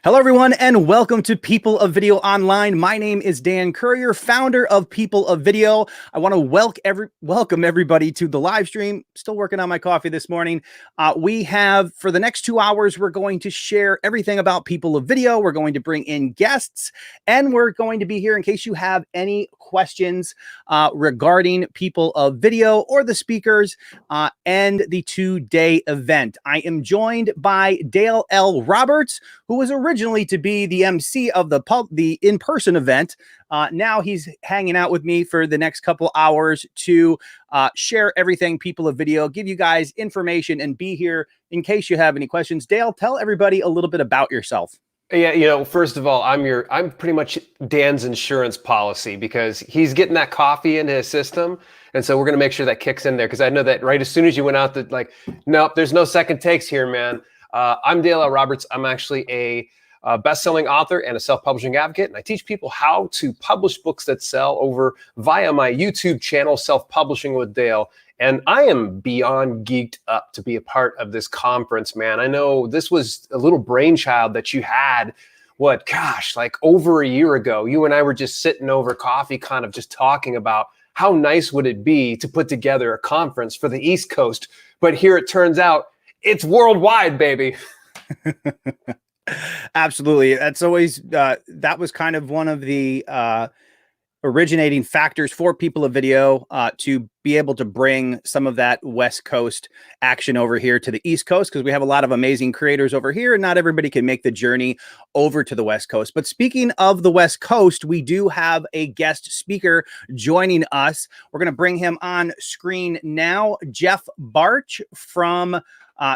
Hello, everyone, and welcome to People of Video Online. My name is Dan Courier, founder of People of Video. I want to welcome everybody to the live stream. Still working on my coffee this morning. We have, for the next 2 hours, we're going to share everything about People of Video. We're going to bring in guests, and we're going to be here in case you have any questions regarding People of Video or the speakers and the two-day event. I am joined by Dale L. Roberts, who was originally to be the MC of the in-person event. Now he's hanging out with me for the next couple hours to share everything People of Video, give you guys information, and be here in case you have any questions. Dale, tell everybody a little bit about yourself. Yeah, first of all, I'm pretty much Dan's insurance policy because he's getting that coffee into his system. And so we're going to make sure that kicks in there because I know that right as soon as you went out, nope, there's no second takes here, man. I'm Dale L. Roberts. I'm actually a best-selling author and a self-publishing advocate, and I teach people how to publish books that sell via my YouTube channel, Self-Publishing with Dale. And I am beyond geeked up to be a part of this conference, man. I know this was a little brainchild that you had, like over a year ago. You and I were just sitting over coffee, kind of just talking about how nice would it be to put together a conference for the East Coast. But here it turns out it's worldwide, baby. Absolutely. That's always, that was kind of one of the originating factors for People of Video to be able to bring some of that West Coast action over here to the East Coast, because we have a lot of amazing creators over here and not everybody can make the journey over to the West Coast. But speaking of the West Coast, we do have a guest speaker joining us. We're going to bring him on screen now. Jeff Barch from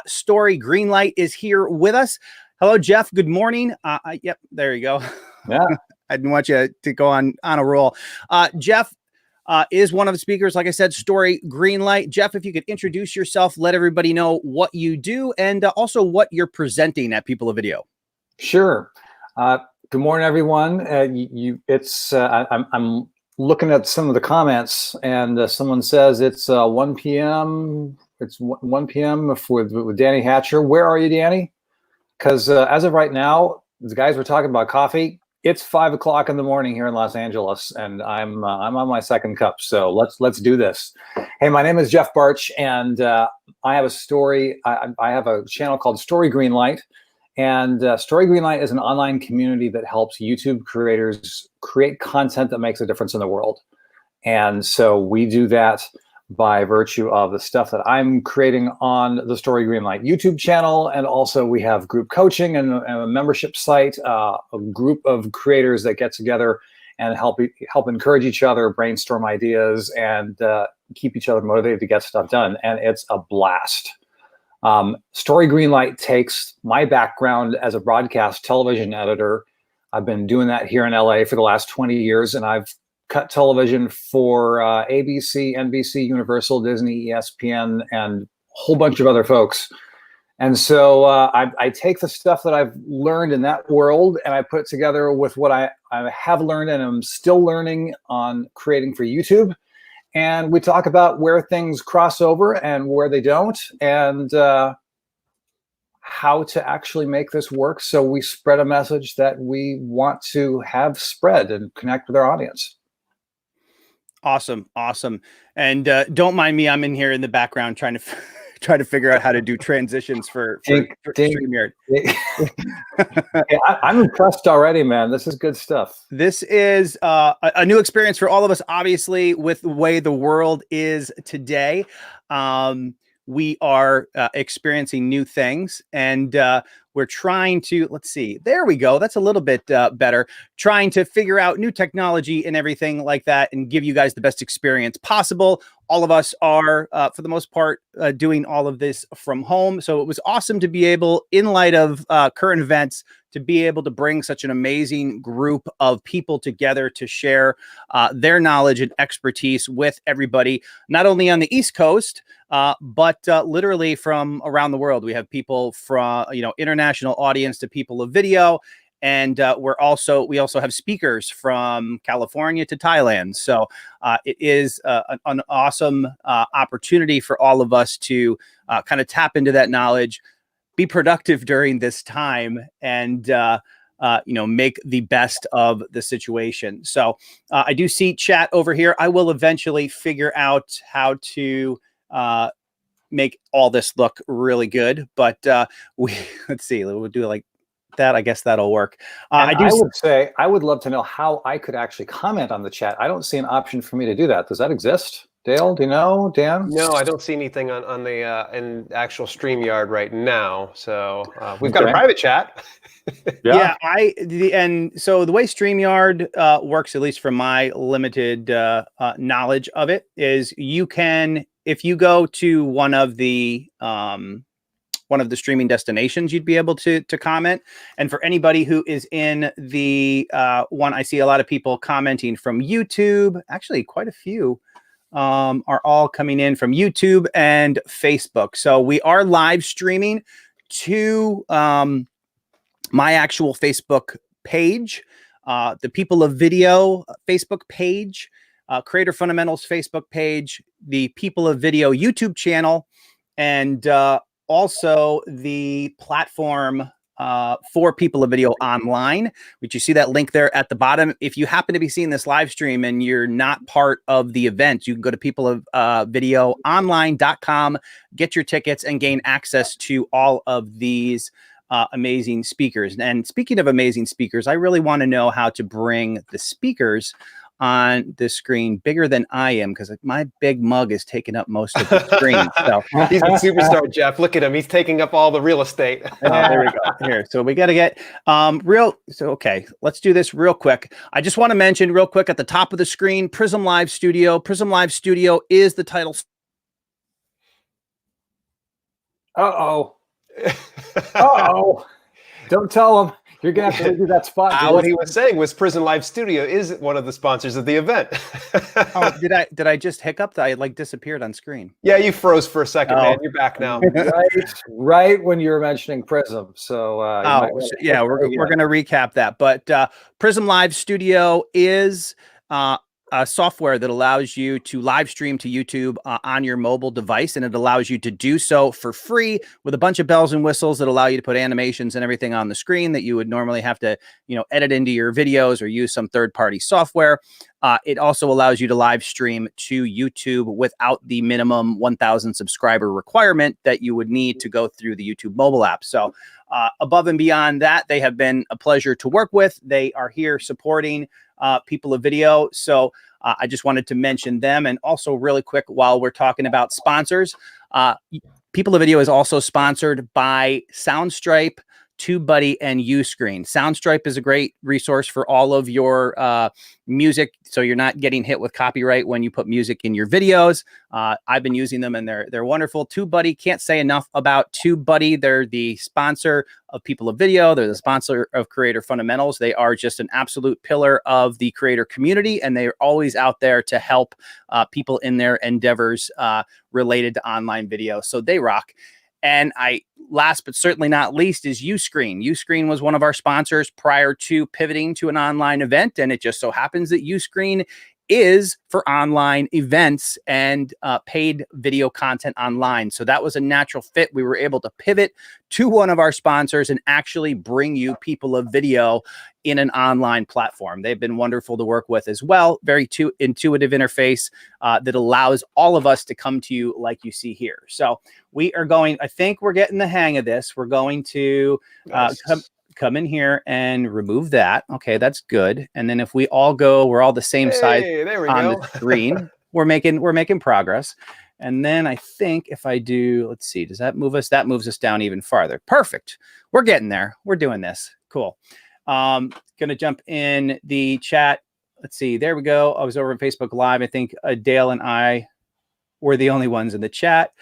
Story Greenlight is here with us. Hello, Jeff. Good morning. Yep, there you go. Yeah. I didn't want you to go on a roll. Jeff is one of the speakers, like I said, Story Greenlight. Jeff, if you could introduce yourself, let everybody know what you do and also what you're presenting at People of Video. Sure. Good morning, everyone. I'm looking at some of the comments, and someone says it's 1 p.m. It's 1 p.m. with Danny Hatcher. Where are you, Danny? Because as of right now, the guys were talking about coffee. It's 5 o'clock in the morning here in Los Angeles, and I'm on my second cup. So let's do this. Hey, my name is Jeff Barch, and I have a story. I have a channel called Story Greenlight, and Story Greenlight is an online community that helps YouTube creators create content that makes a difference in the world. And so we do that by virtue of the stuff that I'm creating on the Story Greenlight YouTube channel. And also we have group coaching and a membership site, a group of creators that get together and help encourage each other, brainstorm ideas, and keep each other motivated to get stuff done. And it's a blast. Story Greenlight takes my background as a broadcast television editor. I've been doing that here in LA for the last 20 years, and I've cut television for ABC, NBC, Universal, Disney, ESPN, and a whole bunch of other folks. And so I take the stuff that I've learned in that world and I put it together with what I have learned and I'm still learning on creating for YouTube. And we talk about where things cross over and where they don't, and how to actually make this work so we spread a message that we want to have spread and connect with our audience. Awesome. And don't mind me, I'm in here in the background trying to figure out how to do transitions for StreamYard. I'm impressed already, man. This is good stuff. This is a new experience for all of us, obviously, with the way the world is today. We are experiencing new things, and we're trying to, let's see, there we go. That's a little bit better. Trying to figure out new technology and everything like that and give you guys the best experience possible. All of us are, for the most part, doing all of this from home. So it was awesome to be able, in light of current events, to be able to bring such an amazing group of people together to share their knowledge and expertise with everybody, not only on the East Coast, but literally from around the world. We have people from, international audience to People of Video. And we also have speakers from California to Thailand. So it is an awesome opportunity for all of us to kind of tap into that knowledge, be productive during this time, and make the best of the situation. So I do see chat over here. I will eventually figure out how to make all this look really good, but let's see, we'll do it like that. I guess that'll work. I would say I would love to know how I could actually comment on the chat. I don't see an option for me to do that. Does that exist? Dale, do you know? Dan? No, I don't see anything on the in actual StreamYard right now. So we've got a private chat. Yeah, so the way StreamYard works, at least from my limited knowledge of it, is you can, if you go to one of the streaming destinations, you'd be able to comment. And for anybody who is in the one, I see a lot of people commenting from YouTube. Actually, quite a few are all coming in from YouTube and Facebook. So we are live streaming to my actual Facebook page, the People of Video Facebook page, Creator Fundamentals Facebook page, the People of Video YouTube channel, and also the platform for People of Video Online, which you see that link there at the bottom. If you happen to be seeing this live stream and you're not part of the event, you can go to peopleofvideoonline.com, get your tickets, and gain access to all of these amazing speakers. And speaking of amazing speakers, I really want to know how to bring the speakers on the screen bigger than I am, because my big mug is taking up most of the screen. So he's the superstar, Jeff. Look at him. He's taking up all the real estate. There we go. Here. So we got to get okay, let's do this real quick. I just want to mention real quick at the top of the screen, Prism Live Studio. Prism Live Studio is the title. Uh-oh. Uh-oh. Don't tell him. You're going to have to do that spot. What he was saying was Prison Live Studio is one of the sponsors of the event. Oh, did I just hiccup? I disappeared on screen. Yeah, you froze for a second, man. You're back now. right when you were mentioning Prism. So yeah, we're going to recap that. But Prism Live Studio is software that allows you to live stream to YouTube on your mobile device, and it allows you to do so for free with a bunch of bells and whistles that allow you to put animations and everything on the screen that you would normally have to, edit into your videos or use some third-party software. It also allows you to live stream to YouTube without the minimum 1,000 subscriber requirement that you would need to go through the YouTube mobile app. So above and beyond that, they have been a pleasure to work with. They are here supporting People of Video. So I just wanted to mention them. And also really quick, while we're talking about sponsors, People of Video is also sponsored by Soundstripe, TubeBuddy, and Uscreen. Soundstripe is a great resource for all of your music, so you're not getting hit with copyright when you put music in your videos. I've been using them, and they're wonderful. TubeBuddy, can't say enough about TubeBuddy. They're the sponsor of People of Video. They're the sponsor of Creator Fundamentals. They are just an absolute pillar of the creator community, and they're always out there to help people in their endeavors related to online video. So they rock. And last but certainly not least is Uscreen. Uscreen was one of our sponsors prior to pivoting to an online event. And it just so happens that Uscreen is for online events and paid video content online. So that was a natural fit. We were able to pivot to one of our sponsors and actually bring you People of Video in an online platform. They've been wonderful to work with as well. Very intuitive interface that allows all of us to come to you like you see here. So we are going, I think we're getting the hang of this. We're going to come in here and remove that. Okay, that's good. And then if we all go, we're all the same size on the screen. We're making progress. And then I think if I do, let's see, does that move us? That moves us down even farther. Perfect. We're getting there. We're doing this. Cool. Gonna jump in the chat. Let's see. There we go. I was over on Facebook Live. I think Dale and I were the only ones in the chat.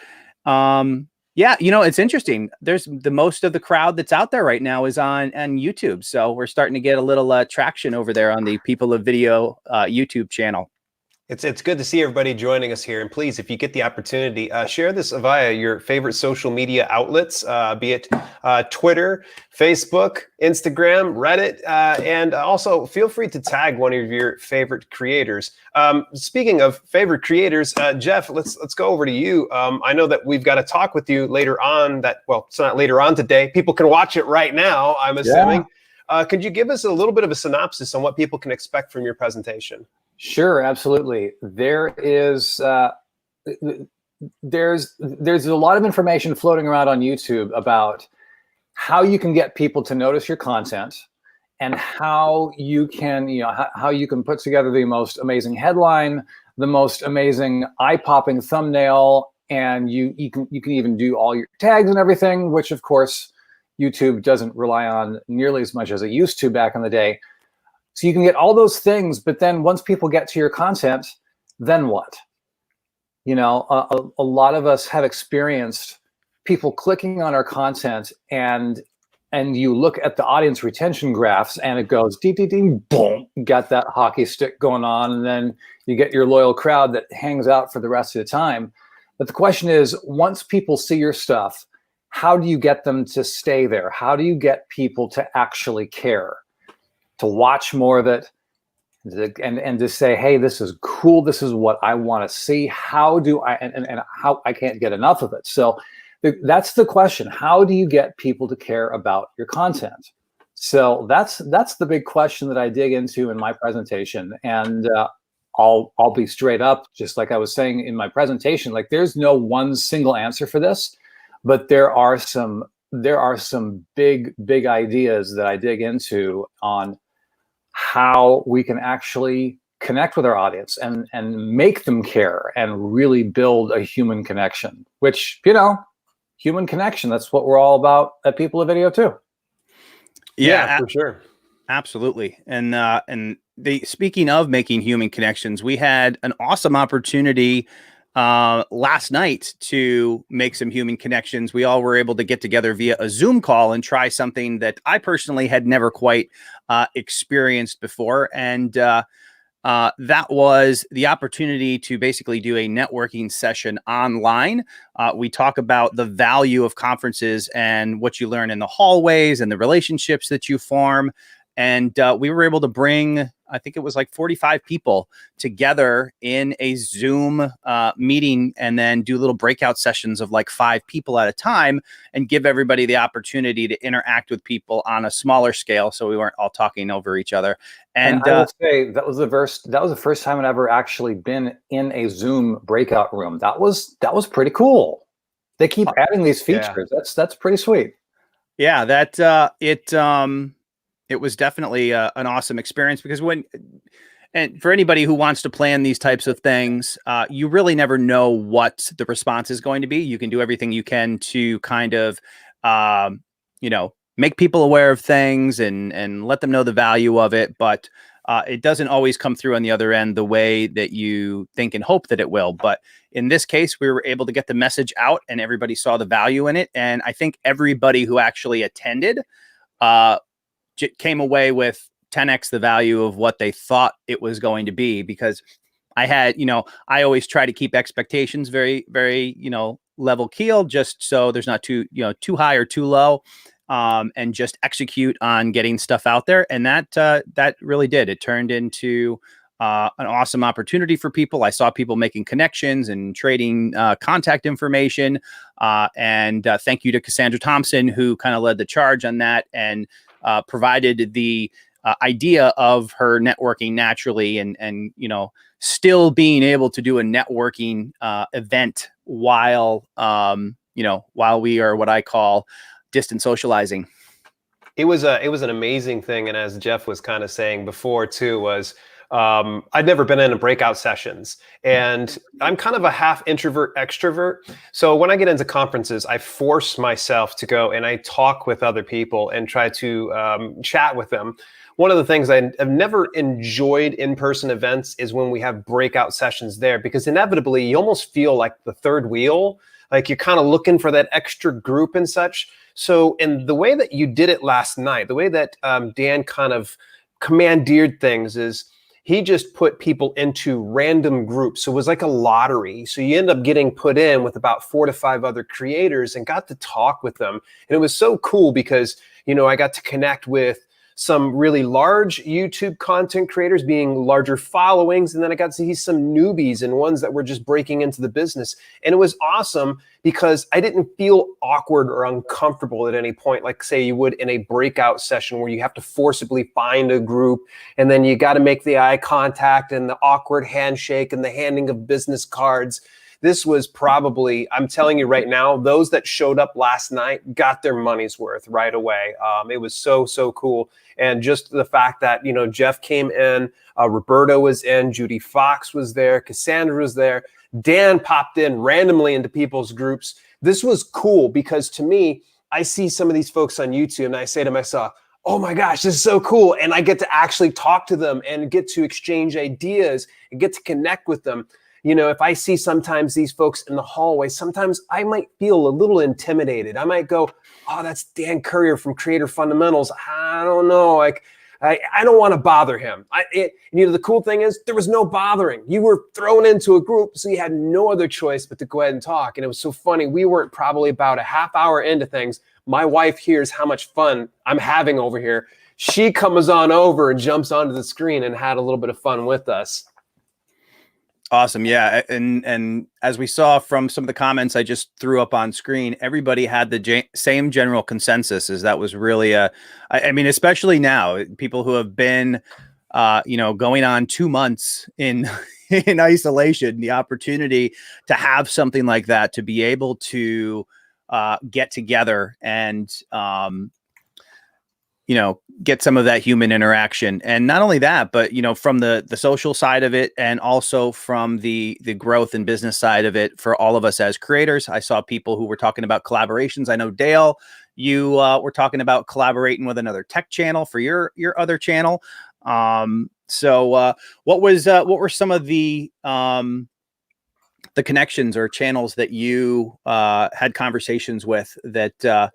Yeah, it's interesting. There's the most of the crowd that's out there right now is on YouTube. So we're starting to get a little traction over there on the People of Video YouTube channel. It's good to see everybody joining us here. And please, if you get the opportunity, share this via your favorite social media outlets, be it Twitter, Facebook, Instagram, Reddit, and also feel free to tag one of your favorite creators. Speaking of favorite creators, Jeff, let's go over to you. I know that we've got to talk with you later on. It's not later on today. People can watch it right now, I'm assuming. Could you give us a little bit of a synopsis on what people can expect from your presentation? Sure, absolutely. There's a lot of information floating around on YouTube about how you can get people to notice your content, and how you can, how you can put together the most amazing headline, the most amazing eye-popping thumbnail, and you can even do all your tags and everything, which of course YouTube doesn't rely on nearly as much as it used to back in the day. So you can get all those things, but then once people get to your content, then what? A lot of us have experienced people clicking on our content, and you look at the audience retention graphs and it goes ding, ding, ding, boom, got that hockey stick going on, and then you get your loyal crowd that hangs out for the rest of the time. But the question is, once people see your stuff, how do you get them to stay there? How do you get people to actually care, to watch more of it, and to say, hey, this is cool, this is what I want to see, how do I, and how I can't get enough of it. So that's the question. How do you get people to care about your content? So that's the big question that I dig into in my presentation. And I'll be straight up, just like I was saying in my presentation, like there's no one single answer for this, but there are some big ideas that I dig into on how we can actually connect with our audience and make them care and really build a human connection, which, human connection, that's what we're all about at People of Video too. Yeah, for sure. Absolutely. And speaking of making human connections, we had an awesome opportunity last night to make some human connections. We all were able to get together via a Zoom call and try something that I personally had never quite experienced before. And that was the opportunity to basically do a networking session online. We talk about the value of conferences and what you learn in the hallways and the relationships that you form. And we were able to bring, I think it was like 45 people together in a Zoom meeting, and then do little breakout sessions of like 5 people at a time, and give everybody the opportunity to interact with people on a smaller scale, so we weren't all talking over each other. And I would say that was the first time I'd ever actually been in a Zoom breakout room. That was pretty cool. They keep adding these features. Yeah. That's pretty sweet. Yeah, it was definitely an awesome experience, because and for anybody who wants to plan these types of things, you really never know what the response is going to be. You can do everything you can to kind of, make people aware of things and let them know the value of it. But it doesn't always come through on the other end the way that you think and hope that it will. But in this case, we were able to get the message out, and everybody saw the value in it. And I think everybody who actually attended came away with 10x the value of what they thought it was going to be, because I had, I always try to keep expectations very, very, level keel, just so there's not too high or too low, and just execute on getting stuff out there. And that really did. It turned into an awesome opportunity for people. I saw people making connections and trading contact information. And thank you to Cassandra Thompson, who kind of led the charge on that and provided the idea of her networking naturally, and still being able to do a networking event while we are what I call distant socializing. It was an amazing thing, and as Jeff was kind of saying before too, was I'd never been in a breakout sessions, and I'm kind of a half introvert extrovert. So when I get into conferences, I force myself to go and I talk with other people and try to chat with them. One of the things I've never enjoyed in-person events is when we have breakout sessions there, because inevitably you almost feel like the third wheel, like you're kind of looking for that extra group and such. So in the way that you did it last night, the way that Dan kind of commandeered things is, he just put people into random groups. So it was like a lottery. So you end up getting put in with about 4 to 5 other creators and got to talk with them. And it was so cool because, I got to connect with some really large YouTube content creators being larger followings. And then I got to see some newbies and ones that were just breaking into the business. And it was awesome because I didn't feel awkward or uncomfortable at any point, like say you would in a breakout session where you have to forcibly find a group and then you got to make the eye contact and the awkward handshake and the handing of business cards. This was probably, I'm telling you right now, those that showed up last night got their money's worth right away. It was so cool. And just the fact that, you know, Jeff came in, Roberto was in, Judi Fox was there, Cassandra was there, Dan popped in randomly into people's groups. This was cool because to me, I see some of these folks on YouTube and I say to myself, oh my gosh, this is so cool. And I get to actually talk to them and get to exchange ideas and get to connect with them. You know, if I see sometimes these folks in the hallway, sometimes I might feel a little intimidated. I might go, oh, that's Dan Courier from Creator Fundamentals. I don't know. Like, I don't want to bother him. You know, the cool thing is there was no bothering. You were thrown into a group, so you had no other choice but to go ahead and talk. And it was so funny. We weren't probably about a half hour into things. My wife hears how much fun I'm having over here. She comes on over and jumps onto the screen and had a little bit of fun with us. Awesome. Yeah. And as we saw from some of the comments I just threw up on screen, everybody had the same general consensus is that was really I mean, especially now, people who have been, you know, going on 2 months in isolation, the opportunity to have something like that, to be able to get together and, you know, get some of that human interaction. And not only that, but, you know, from the social side of it and also from the growth and business side of it for all of us as creators. I saw people who were talking about collaborations. I know, Dale, you were talking about collaborating with another tech channel for your other channel. So what were some of the connections or channels that you had conversations with that,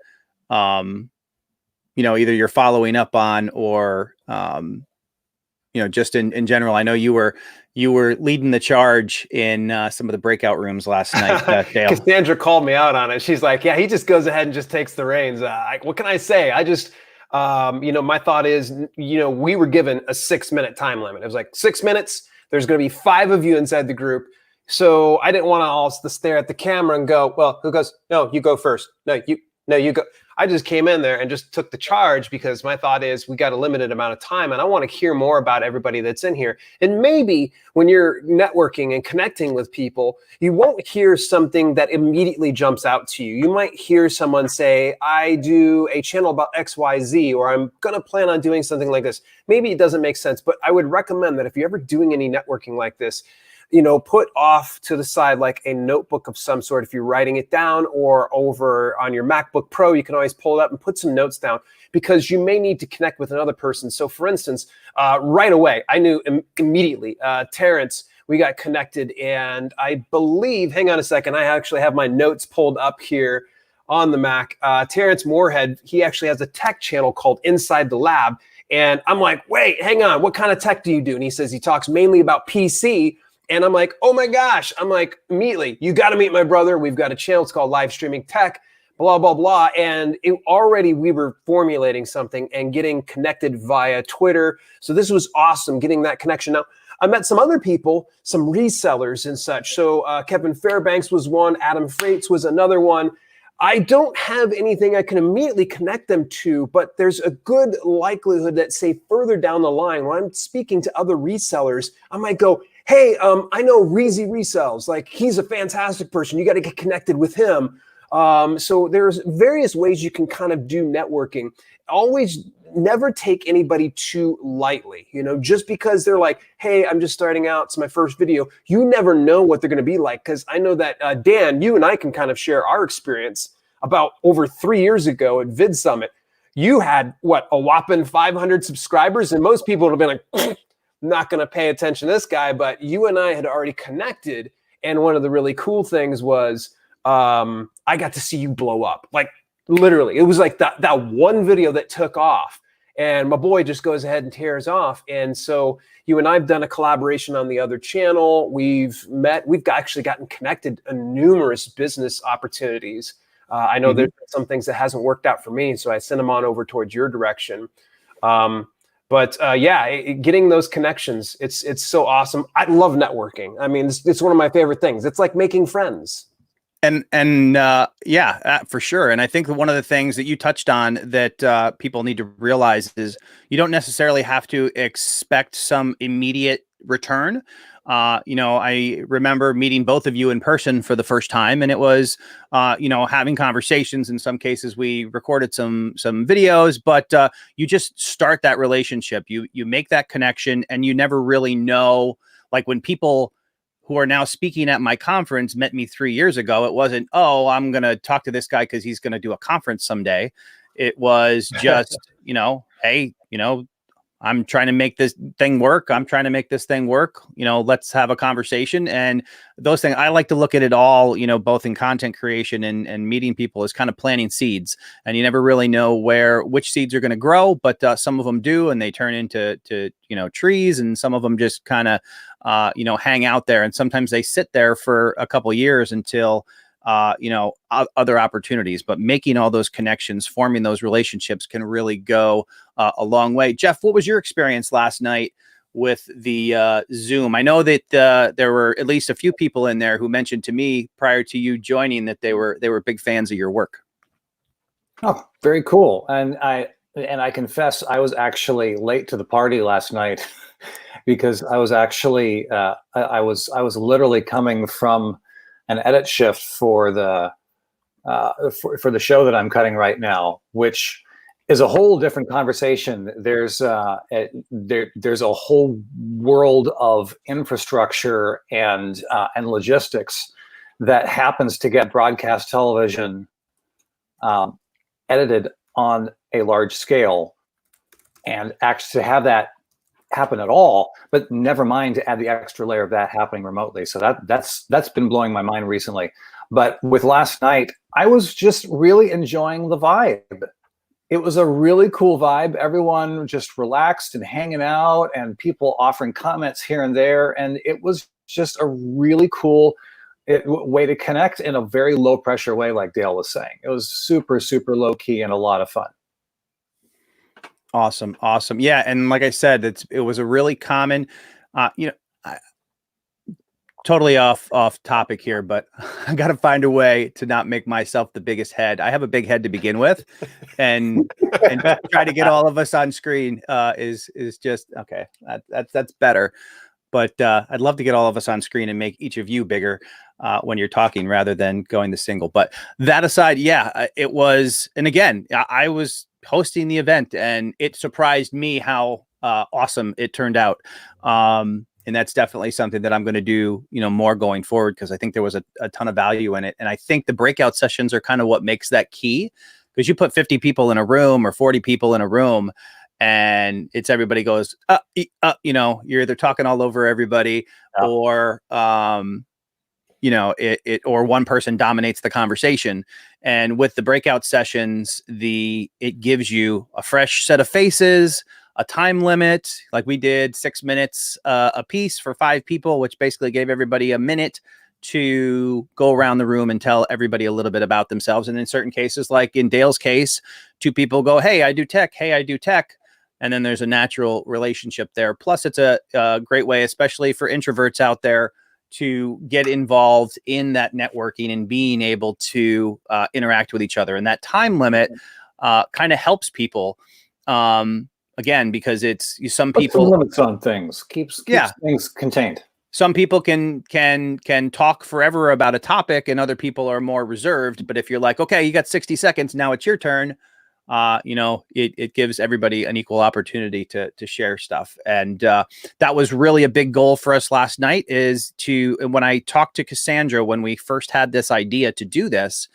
you know, either you're following up on or, you know, just in general? I know you were leading the charge in some of the breakout rooms last night, Dale. Cassandra called me out on it. She's like, yeah, he just goes ahead and just takes the reins. What can I say? I just, you know, my thought is, you know, we were given a 6-minute time limit. It was like 6 minutes. There's going to be 5 of you inside the group. So I didn't want to all stare at the camera and go, well, who goes? No, you go first. No, you go. I just came in there and just took the charge because my thought is we got a limited amount of time and I want to hear more about everybody that's in here. And maybe when you're networking and connecting with people, you won't hear something that immediately jumps out to you. You might hear someone say, I do a channel about XYZ, or I'm going to plan on doing something like this. Maybe it doesn't make sense, but I would recommend that if you're ever doing any networking like this, you know, put off to the side like a notebook of some sort. If you're writing it down, or over on your MacBook Pro, you can always pull it up and put some notes down because you may need to connect with another person. So for instance, right away, I knew immediately, Terrence, we got connected, and I believe, hang on a second, I actually have my notes pulled up here on the Mac. Terrence Moorhead, he actually has a tech channel called Inside the Lab. And I'm like, wait, hang on, what kind of tech do you do? And he says he talks mainly about PC. And I'm like, oh my gosh. I'm like, immediately, you got to meet my brother. We've got a channel. It's called Live Streaming Tech, blah, blah, blah. And already we were formulating something and getting connected via Twitter. So this was awesome, getting that connection. Now, I met some other people, some resellers and such. So Kevin Fairbanks was one. Adam Freites was another one. I don't have anything I can immediately connect them to, but there's a good likelihood that, say, further down the line, when I'm speaking to other resellers, I might go, hey, I know Reezy Resells. Like, he's a fantastic person. You got to get connected with him. So there's various ways you can kind of do networking. Always never take anybody too lightly. You know, just because they're like, hey, I'm just starting out, it's my first video. You never know what they're going to be like. Because I know that, Dan, you and I can kind of share our experience. About over 3 years ago at Vid Summit, you had, what, a whopping 500 subscribers? And most people would have been like, not going to pay attention to this guy, but you and I had already connected. And one of the really cool things was I got to see you blow up. Like, literally, it was like that one video that took off. And my boy just goes ahead and tears off. And so you and I have done a collaboration on the other channel. We've met. We've actually gotten connected on numerous business opportunities. I know there's some things that hasn't worked out for me, so I sent them on over towards your direction. Getting those connections, it's so awesome. I love networking. I mean, it's one of my favorite things. It's like making friends. For sure. And I think that one of the things that you touched on that people need to realize is you don't necessarily have to expect some immediate return. I remember meeting both of you in person for the first time, and it was, having conversations. In some cases, we recorded some videos, but you just start that relationship. You make that connection, and you never really know. Like when people who are now speaking at my conference met me 3 years ago, it wasn't, oh, I'm going to talk to this guy because he's going to do a conference someday. It was just, hey, I'm trying to make this thing work. I'm trying to make this thing work. Let's have a conversation. And those things, I like to look at it all, both in content creation and meeting people, as kind of planting seeds. And you never really know which seeds are going to grow, but some of them do, and they turn into trees, and some of them just kind of, hang out there. And sometimes they sit there for a couple of years until other opportunities. But making all those connections, forming those relationships can really go a long way. Jeff, what was your experience last night with the Zoom? I know that there were at least a few people in there who mentioned to me prior to you joining that they were big fans of your work. Oh, very cool. And I confess I was actually late to the party last night because I was actually I was literally coming from an edit shift for the show that I'm cutting right now, which is a whole different conversation. There's a whole world of infrastructure and logistics that happens to get broadcast television edited on a large scale, and actually to have that happen at all, but never mind to add the extra layer of that happening remotely. So that's been blowing my mind recently. But with last night, I was just really enjoying the vibe. It was a really cool vibe. Everyone just relaxed and hanging out, and people offering comments here and there. And it was just a really cool way to connect in a very low pressure way, like Dale was saying. It was super, super low key and a lot of fun. Awesome. Yeah. And like I said, it was a really common, totally off topic here, but I got to find a way to not make myself the biggest head. I have a big head to begin with, and try to get all of us on screen is just okay. That's better. But I'd love to get all of us on screen and make each of you bigger when you're talking, rather than going the single. But that aside, yeah, it was. And again, I was hosting the event, and it surprised me how awesome it turned out. And that's definitely something that I'm going to do, more going forward, because I think there was a ton of value in it. And I think the breakout sessions are kind of what makes that key, because you put 50 people in a room or 40 people in a room, and it's everybody goes, you're either talking all over everybody, or, or one person dominates the conversation. And with the breakout sessions, it gives you a fresh set of faces, a time limit, like we did 6 minutes a piece for 5 people, which basically gave everybody a minute to go around the room and tell everybody a little bit about themselves. And in certain cases, like in Dale's case, 2 people go, hey, I do tech. Hey, I do tech. And then there's a natural relationship there. Plus, it's a great way, especially for introverts out there, to get involved in that networking and being able to interact with each other. And that time limit kind of helps people. Again, because some people limits on things, keeps things contained. Some people can talk forever about a topic, and other people are more reserved. But if you're like, okay, you got 60 seconds, now it's your turn. It gives everybody an equal opportunity to share stuff. And that was really a big goal for us last night, and when I talked to Cassandra, when we first had this idea to do this,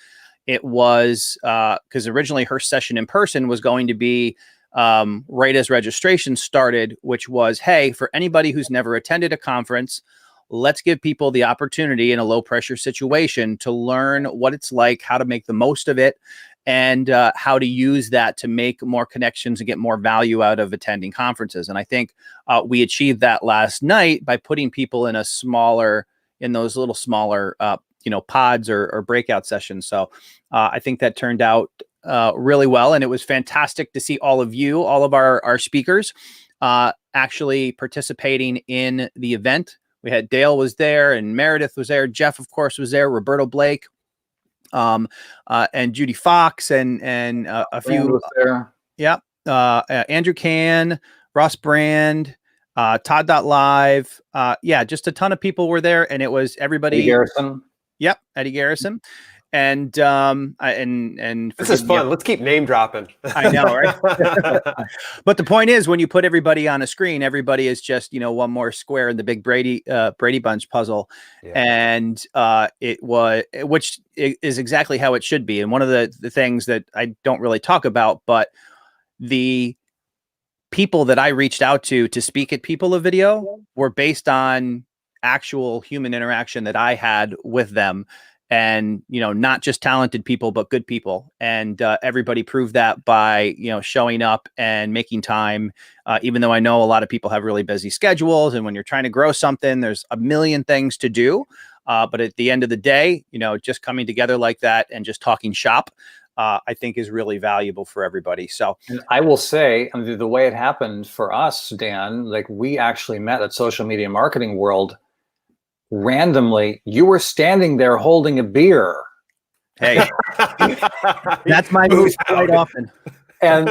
it was because originally her session in person was going to be right as registration started, which was, hey, for anybody who's never attended a conference, let's give people the opportunity in a low pressure situation to learn what it's like, how to make the most of it, and how to use that to make more connections and get more value out of attending conferences. And I think we achieved that last night by putting people in those little smaller, pods or breakout sessions. So I think that turned out really well. And it was fantastic to see all of you, all of our speakers actually participating in the event. We had Dale was there, and Meredith was there. Jeff, of course, was there. Roberto Blake, and Judi Fox, and a few was there. Yeah. Andrew Can, Ross Brand, Todd.live. Yeah, just a ton of people were there, and it was everybody. Eddie Garrison. Yep, Eddie Garrison. And this is fun. Let's keep name dropping. I know, right? But the point is, when you put everybody on a screen, everybody is just, one more square in the big Brady Bunch puzzle. Yeah. And which is exactly how it should be. And one of the things that I don't really talk about, but the people that I reached out to speak at People of Video were based on actual human interaction that I had with them. And, not just talented people, but good people. And everybody proved that by, showing up and making time, even though I know a lot of people have really busy schedules. And when you're trying to grow something, there's a million things to do. But at the end of the day, just coming together like that and just talking shop, I think is really valuable for everybody. So and I will say, the way it happened for us, Dan, like we actually met at Social Media Marketing World randomly. You were standing there holding a beer. Hey, that's my move quite often. And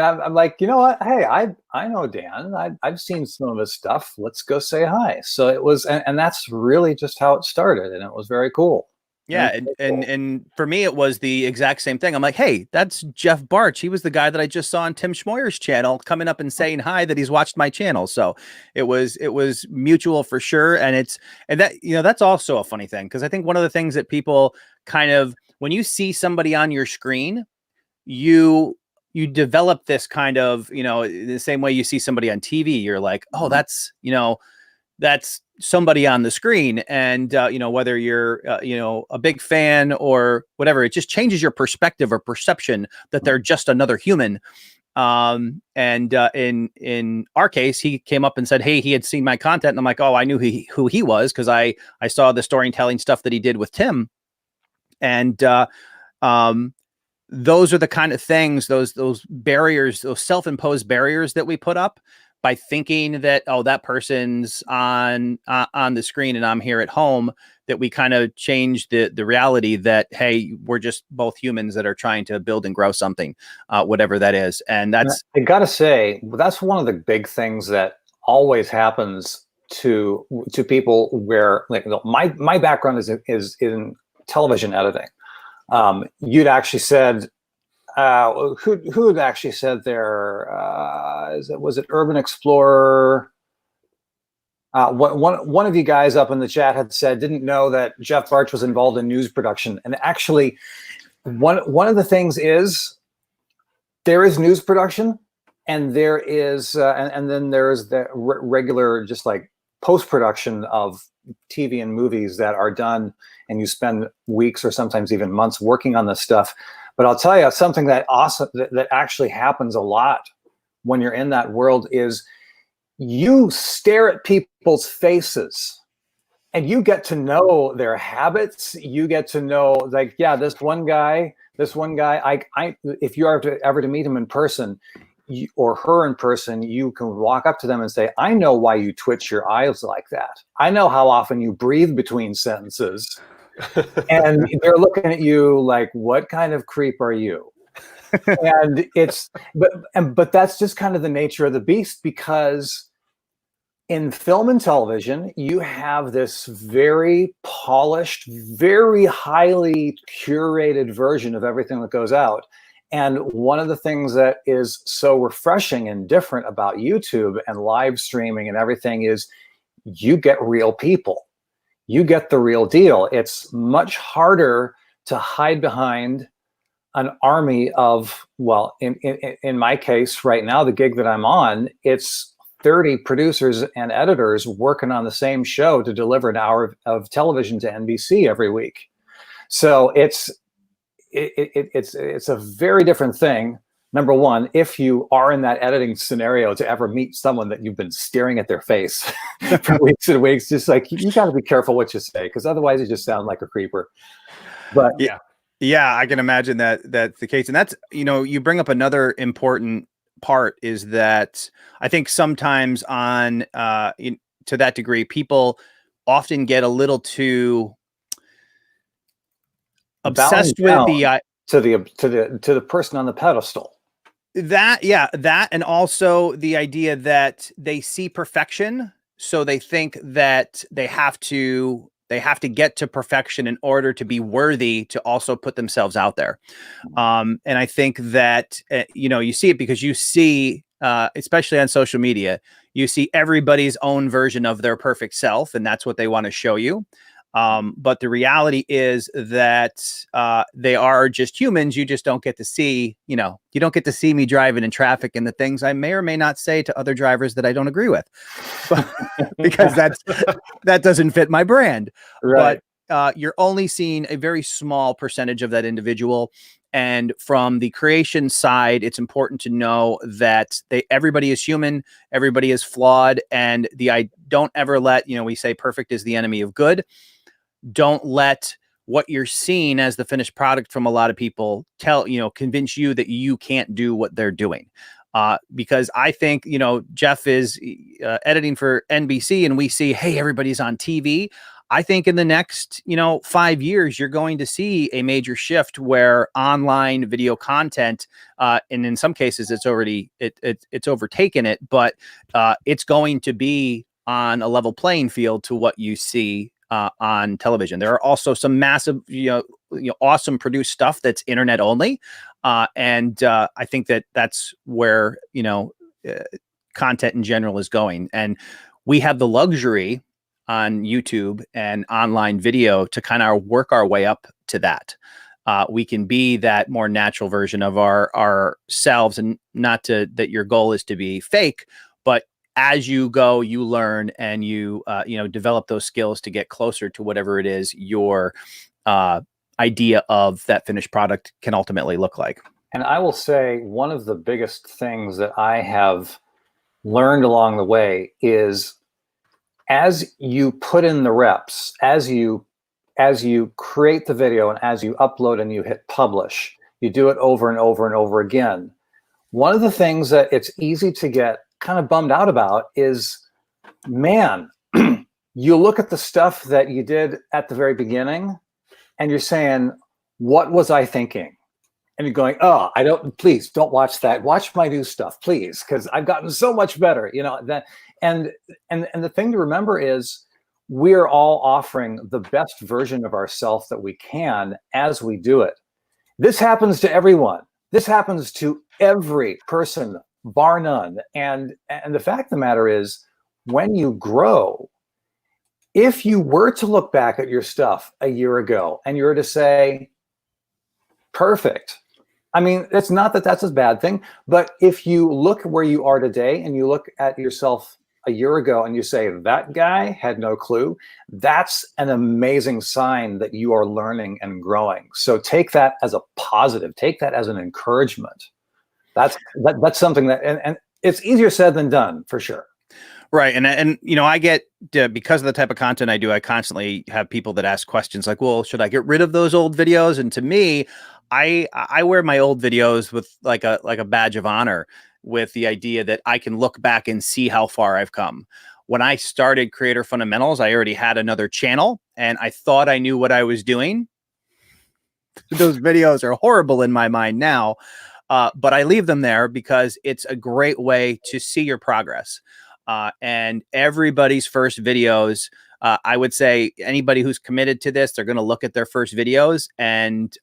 I'm like, you know what? Hey, I know Dan. I've seen some of his stuff. Let's go say hi. So it was, and that's really just how it started, and it was very cool. Yeah, and for me, it was the exact same thing. I'm like, hey, that's Jeff Barch. He was the guy that I just saw on Tim Schmoyer's channel, coming up and saying hi, that he's watched my channel. So it was mutual for sure. And that's also a funny thing, because I think one of the things that people kind of, when you see somebody on your screen, you develop this kind of, the same way you see somebody on TV, you're like, oh, that's somebody on the screen. And, whether you're, a big fan or whatever, it just changes your perspective or perception that they're just another human. And in our case, he came up and said, hey, he had seen my content. And I'm like, oh, I knew who he was, because I saw the storytelling stuff that he did with Tim. And those are the kind of things, those barriers, those self-imposed barriers that we put up by thinking that, oh, that person's on the screen and I'm here at home, that we kind of change the reality that, hey, we're just both humans that are trying to build and grow something, whatever that is. And that's, I gotta say, that's one of the big things that always happens to people where, like, my background is in television editing. You'd actually said, who had actually said there? Was it Urban Explorer? One of you guys up in the chat had said, didn't know that Jeff Barch was involved in news production. And actually, one of the things is, there is news production, and there is and then there is the regular, just like post-production of TV and movies that are done, and you spend weeks or sometimes even months working on this stuff. But I'll tell you something that actually happens a lot when you're in that world is, you stare at people's faces and you get to know their habits. You get to know, like, yeah, this one guy, if you are ever to meet him in person, or her in person, you can walk up to them and say, I know why you twitch your eyes like that. I know how often you breathe between sentences. And they're looking at you like, what kind of creep are you? And but that's just kind of the nature of the beast, because in film and television, you have this very polished, very highly curated version of everything that goes out. And one of the things that is so refreshing and different about YouTube and live streaming and everything is, you get real people. You get the real deal. It's much harder to hide behind an army of, well, in my case right now, the gig that I'm on, it's 30 producers and editors working on the same show to deliver an hour of television to NBC every week. So it's a very different thing. Number one, if you are in that editing scenario, to ever meet someone that you've been staring at their face for weeks and weeks, just like, you got to be careful what you say, because otherwise you just sound like a creeper. But yeah. Yeah, I can imagine that that's the case. And that's, you bring up another important part is that I think sometimes to that degree, people often get a little too Bowing obsessed with down to the person on the pedestal. that, and also the idea that they see perfection, so they think that they have to get to perfection in order to be worthy to also put themselves out there. And I think that you see it because you see, especially on social media, you see everybody's own version of their perfect self, and that's what they want to show you. But the reality is that they are just humans. You just don't get to see, you don't get to see me driving in traffic and the things I may or may not say to other drivers that I don't agree with, because that doesn't fit my brand. Right. But you're only seeing a very small percentage of that individual. And from the creation side, it's important to know that everybody is human, everybody is flawed, and I don't ever let, we say perfect is the enemy of good. Don't let what you're seeing as the finished product from a lot of people convince you that you can't do what they're doing. Because I think, Jeff is editing for NBC and we see, hey, everybody's on TV. I think in the next, 5 years, you're going to see a major shift where online video content, and in some cases it's already, it's overtaken it, but it's going to be on a level playing field to what you see on television. There are also some massive, awesome produced stuff that's internet only. And I think that's where, content in general is going. And we have the luxury on YouTube and online video to kind of work our way up to that. We can be that more natural version of ourselves, and not that your goal is to be fake, but as you go, you learn and you develop those skills to get closer to whatever it is your idea of that finished product can ultimately look like. And I will say one of the biggest things that I have learned along the way is, as you put in the reps, as you create the video and as you upload and you hit publish, you do it over and over and over again. One of the things that it's easy to get kind of bummed out about is, man, you look at the stuff that you did at the very beginning and you're saying, what was I thinking? And you're going, oh, please don't watch that. Watch my new stuff, please, because I've gotten so much better. And the thing to remember is, we're all offering the best version of ourselves that we can as we do it. This happens to everyone. This happens to every person, bar none. And the fact of the matter is, when you grow, if you were to look back at your stuff a year ago and you were to say, perfect. I mean, it's not that that's a bad thing, but if you look where you are today and you look at yourself a year ago and you say, that guy had no clue, that's an amazing sign that you are learning and growing. So take that as a positive, take that as an encouragement. That's something that, and it's easier said than done, for sure. Right. And I get, because of the type of content I do, I constantly have people that ask questions like, well, should I get rid of those old videos? And to me, I wear my old videos with like a badge of honor, with the idea that I can look back and see how far I've come. When I started Creator Fundamentals, I already had another channel and I thought I knew what I was doing. Those videos are horrible in my mind now, but I leave them there because it's a great way to see your progress. And everybody's first videos, I would say anybody who's committed to this, they're going to look at their first videos and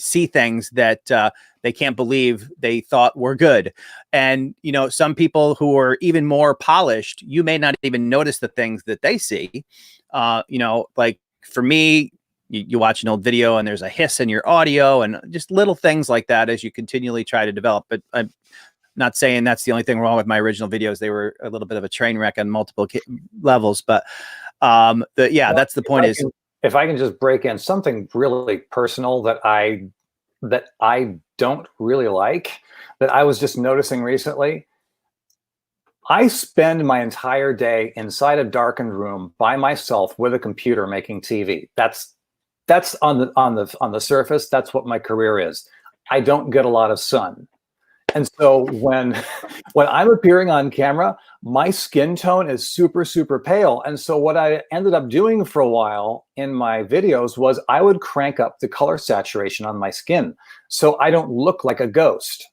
see things that they can't believe they thought were good. And, some people who are even more polished, you may not even notice the things that they see. Like for me, you watch an old video and there's a hiss in your audio and just little things like that as you continually try to develop. But I'm not saying that's the only thing wrong with my original videos. They were a little bit of a train wreck on multiple levels, but that's the point. If I can just break in something really personal that I don't really like, that I was just noticing recently. I spend my entire day inside a darkened room by myself with a computer making TV. That's that's on the surface. That's what my career is. I don't get a lot of sun. And so when I'm appearing on camera, my skin tone is super, super pale. And so what I ended up doing for a while in my videos was I would crank up the color saturation on my skin so I don't look like a ghost.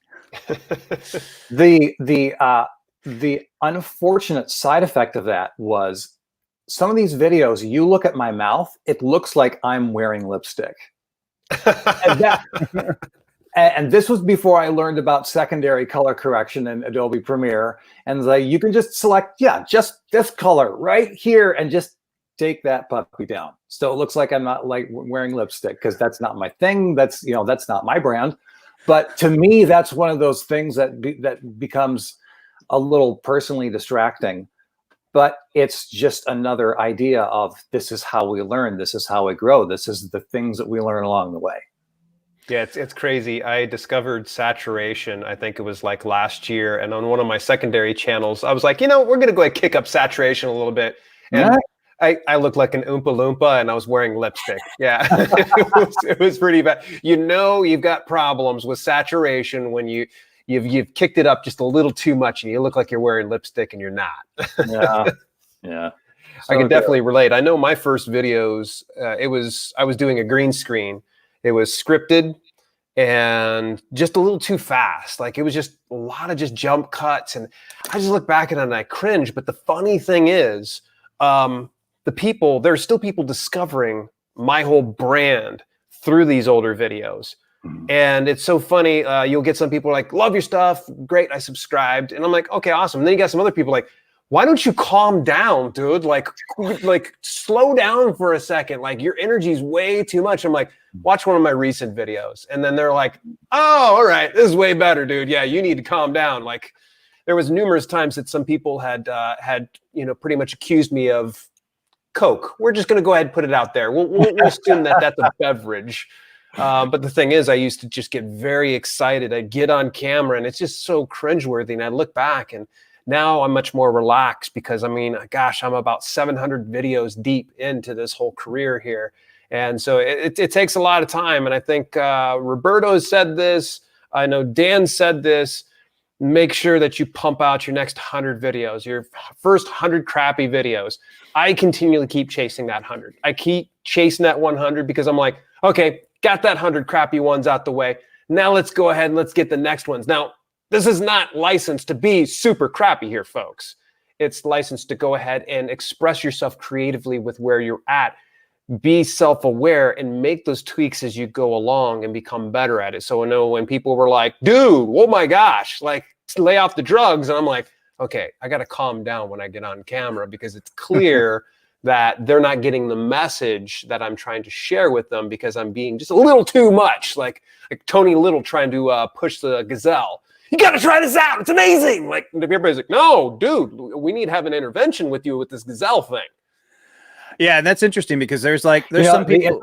The unfortunate side effect of that was some of these videos, you look at my mouth, it looks like I'm wearing lipstick. And this was before I learned about secondary color correction in Adobe Premiere. And like, you can just select, just this color right here and just take that puppy down. So it looks like I'm not like wearing lipstick, because that's not my thing. That's, that's not my brand. But to me, that's one of those things that becomes a little personally distracting. But it's just another idea of, this is how we learn. This is how we grow. This is the things that we learn along the way. Yeah, it's crazy. I discovered saturation, I think it was like last year. And on one of my secondary channels, I was like, we're going to go ahead and kick up saturation a little bit. And I looked like an Oompa Loompa, and I was wearing lipstick. Yeah, it was pretty bad. You've got problems with saturation when you've kicked it up just a little too much and you look like you're wearing lipstick and you're not. Yeah. So I can definitely relate. I know my first videos, I was doing a green screen. It was scripted and just a little too fast. Like, it was just a lot of just jump cuts. And I just look back at it and I cringe. But the funny thing is, there's still people discovering my whole brand through these older videos. And it's so funny. You'll get some people like, love your stuff. Great. I subscribed. And I'm like, okay, awesome. And then you got some other people like, why don't you calm down, dude? Like slow down for a second. Like, your energy's way too much. I'm like, watch one of my recent videos. And then they're like, oh, all right, this is way better, dude. Yeah, you need to calm down. Like, there was numerous times that some people had pretty much accused me of Coke. We're just going to go ahead and put it out there. We'll assume that that's a beverage. But the thing is, I used to just get very excited. I'd get on camera and it's just so cringeworthy. And I look back, and now I'm much more relaxed, because I'm about 700 videos deep into this whole career here. And so it takes a lot of time. And I think Roberto has said this. I know Dan said this. Make sure that you pump out your next 100 videos, your first 100 crappy videos. I continually keep chasing that 100. I keep chasing that 100 because I'm like, okay, got that 100 crappy ones out the way. Now let's go ahead and let's get the next ones. Now, this is not licensed to be super crappy here, folks. It's licensed to go ahead and express yourself creatively with where you're at. Be self-aware and make those tweaks as you go along and become better at it. So I know when people were like, dude, oh my gosh, like, lay off the drugs. And I'm like, okay, I got to calm down when I get on camera, because it's clear that they're not getting the message that I'm trying to share with them, because I'm being just a little too much, like Tony Little trying to push the gazelle. You got to try this out. It's amazing. Like, everybody's like, no, dude, we need to have an intervention with you with this gazelle thing. Yeah, and that's interesting, because there's some people.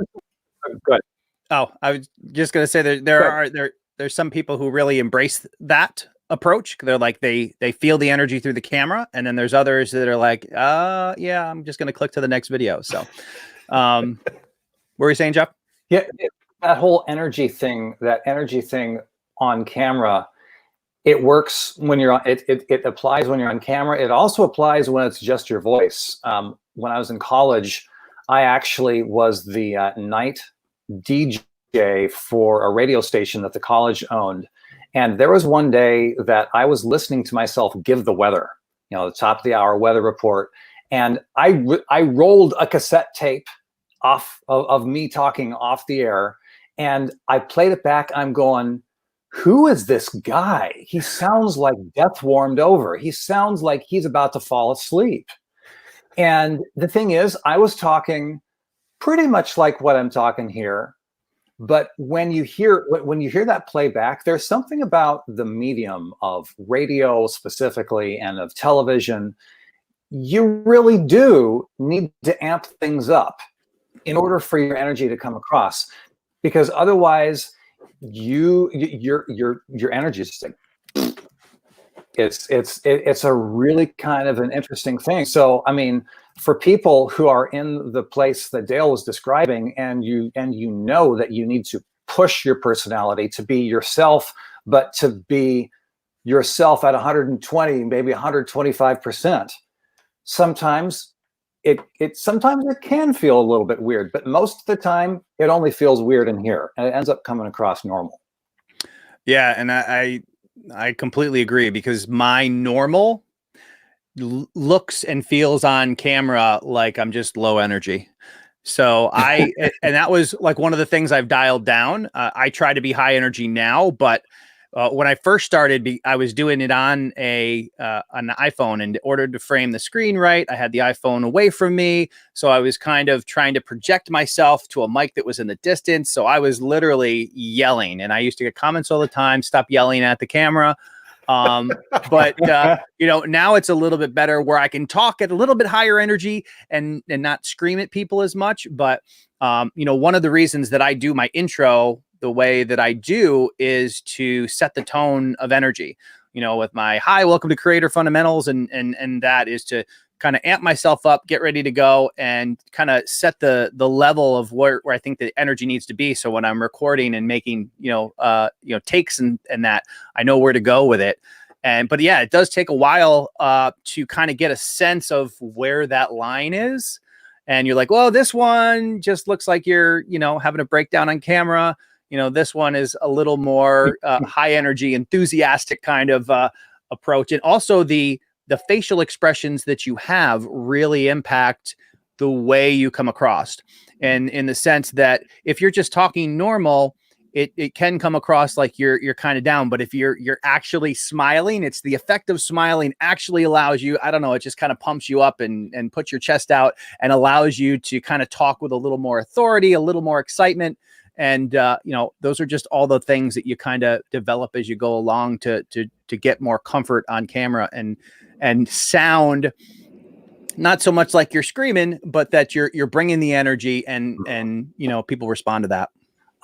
Good. Oh, I was just gonna say there's some people who really embrace that approach. They're like, they feel the energy through the camera, and then there's others that are like, yeah, I'm just gonna click to the next video. So, what were you saying, Jeff? Yeah, that whole energy thing on camera, it works when you're on. It applies when you're on camera. It also applies when it's just your voice. When I was in college, I actually was the night DJ for a radio station that the college owned. And there was one day that I was listening to myself give the weather, the top of the hour weather report. And I rolled a cassette tape off of me talking off the air, and I played it back. I'm going, who is this guy? He sounds like death warmed over. He sounds like he's about to fall asleep. And the thing is, I was talking pretty much like what I'm talking here. But when you hear that playback, there's something about the medium of radio specifically and of television. You really do need to amp things up in order for your energy to come across, because otherwise your energy is just like, it's a really kind of an interesting thing. So, I mean, for people who are in the place that Dale was describing, and you know that you need to push your personality to be yourself, but to be yourself at 120, maybe 125%. Sometimes it can feel a little bit weird, but most of the time it only feels weird in here, and it ends up coming across normal. Yeah, and I completely agree, because my normal looks and feels on camera like I'm just low energy. So and that was like one of the things I've dialed down. I try to be high energy now, but when I first started, I was doing it on an iPhone, and in order to frame the screen right, I had the iPhone away from me. So I was kind of trying to project myself to a mic that was in the distance. So I was literally yelling, and I used to get comments all the time, stop yelling at the camera. But now it's a little bit better where I can talk at a little bit higher energy and not scream at people as much. But, one of the reasons that I do my intro the way that I do is to set the tone of energy, with my hi, welcome to Creator Fundamentals. And that is to kind of amp myself up, get ready to go, and kind of set the level of where I think the energy needs to be. So when I'm recording and making, takes and that, I know where to go with it. But yeah, it does take a while to kind of get a sense of where that line is. And you're like, well, this one just looks like you're, having a breakdown on camera. This one is a little more high energy, enthusiastic kind of approach. And also the facial expressions that you have really impact the way you come across. And in the sense that if you're just talking normal, it can come across like you're kind of down. But if you're actually smiling, it's the effect of smiling actually allows you, I don't know, it just kind of pumps you up and puts your chest out and allows you to kind of talk with a little more authority, a little more excitement. And, those are just all the things that you kind of develop as you go along to get more comfort on camera and sound not so much like you're screaming, but that you're bringing the energy and people respond to that.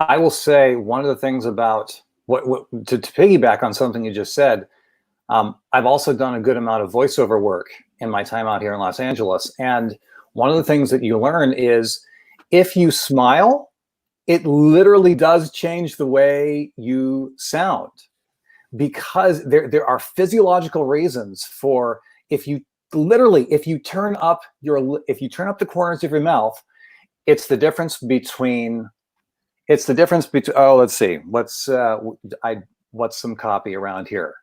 I will say one of the things about what to piggyback on something you just said, I've also done a good amount of voiceover work in my time out here in Los Angeles. And one of the things that you learn is if you smile, it literally does change the way you sound, because there are physiological reasons for if you turn up the corners of your mouth, it's the difference between oh, let's see, what's some copy around here.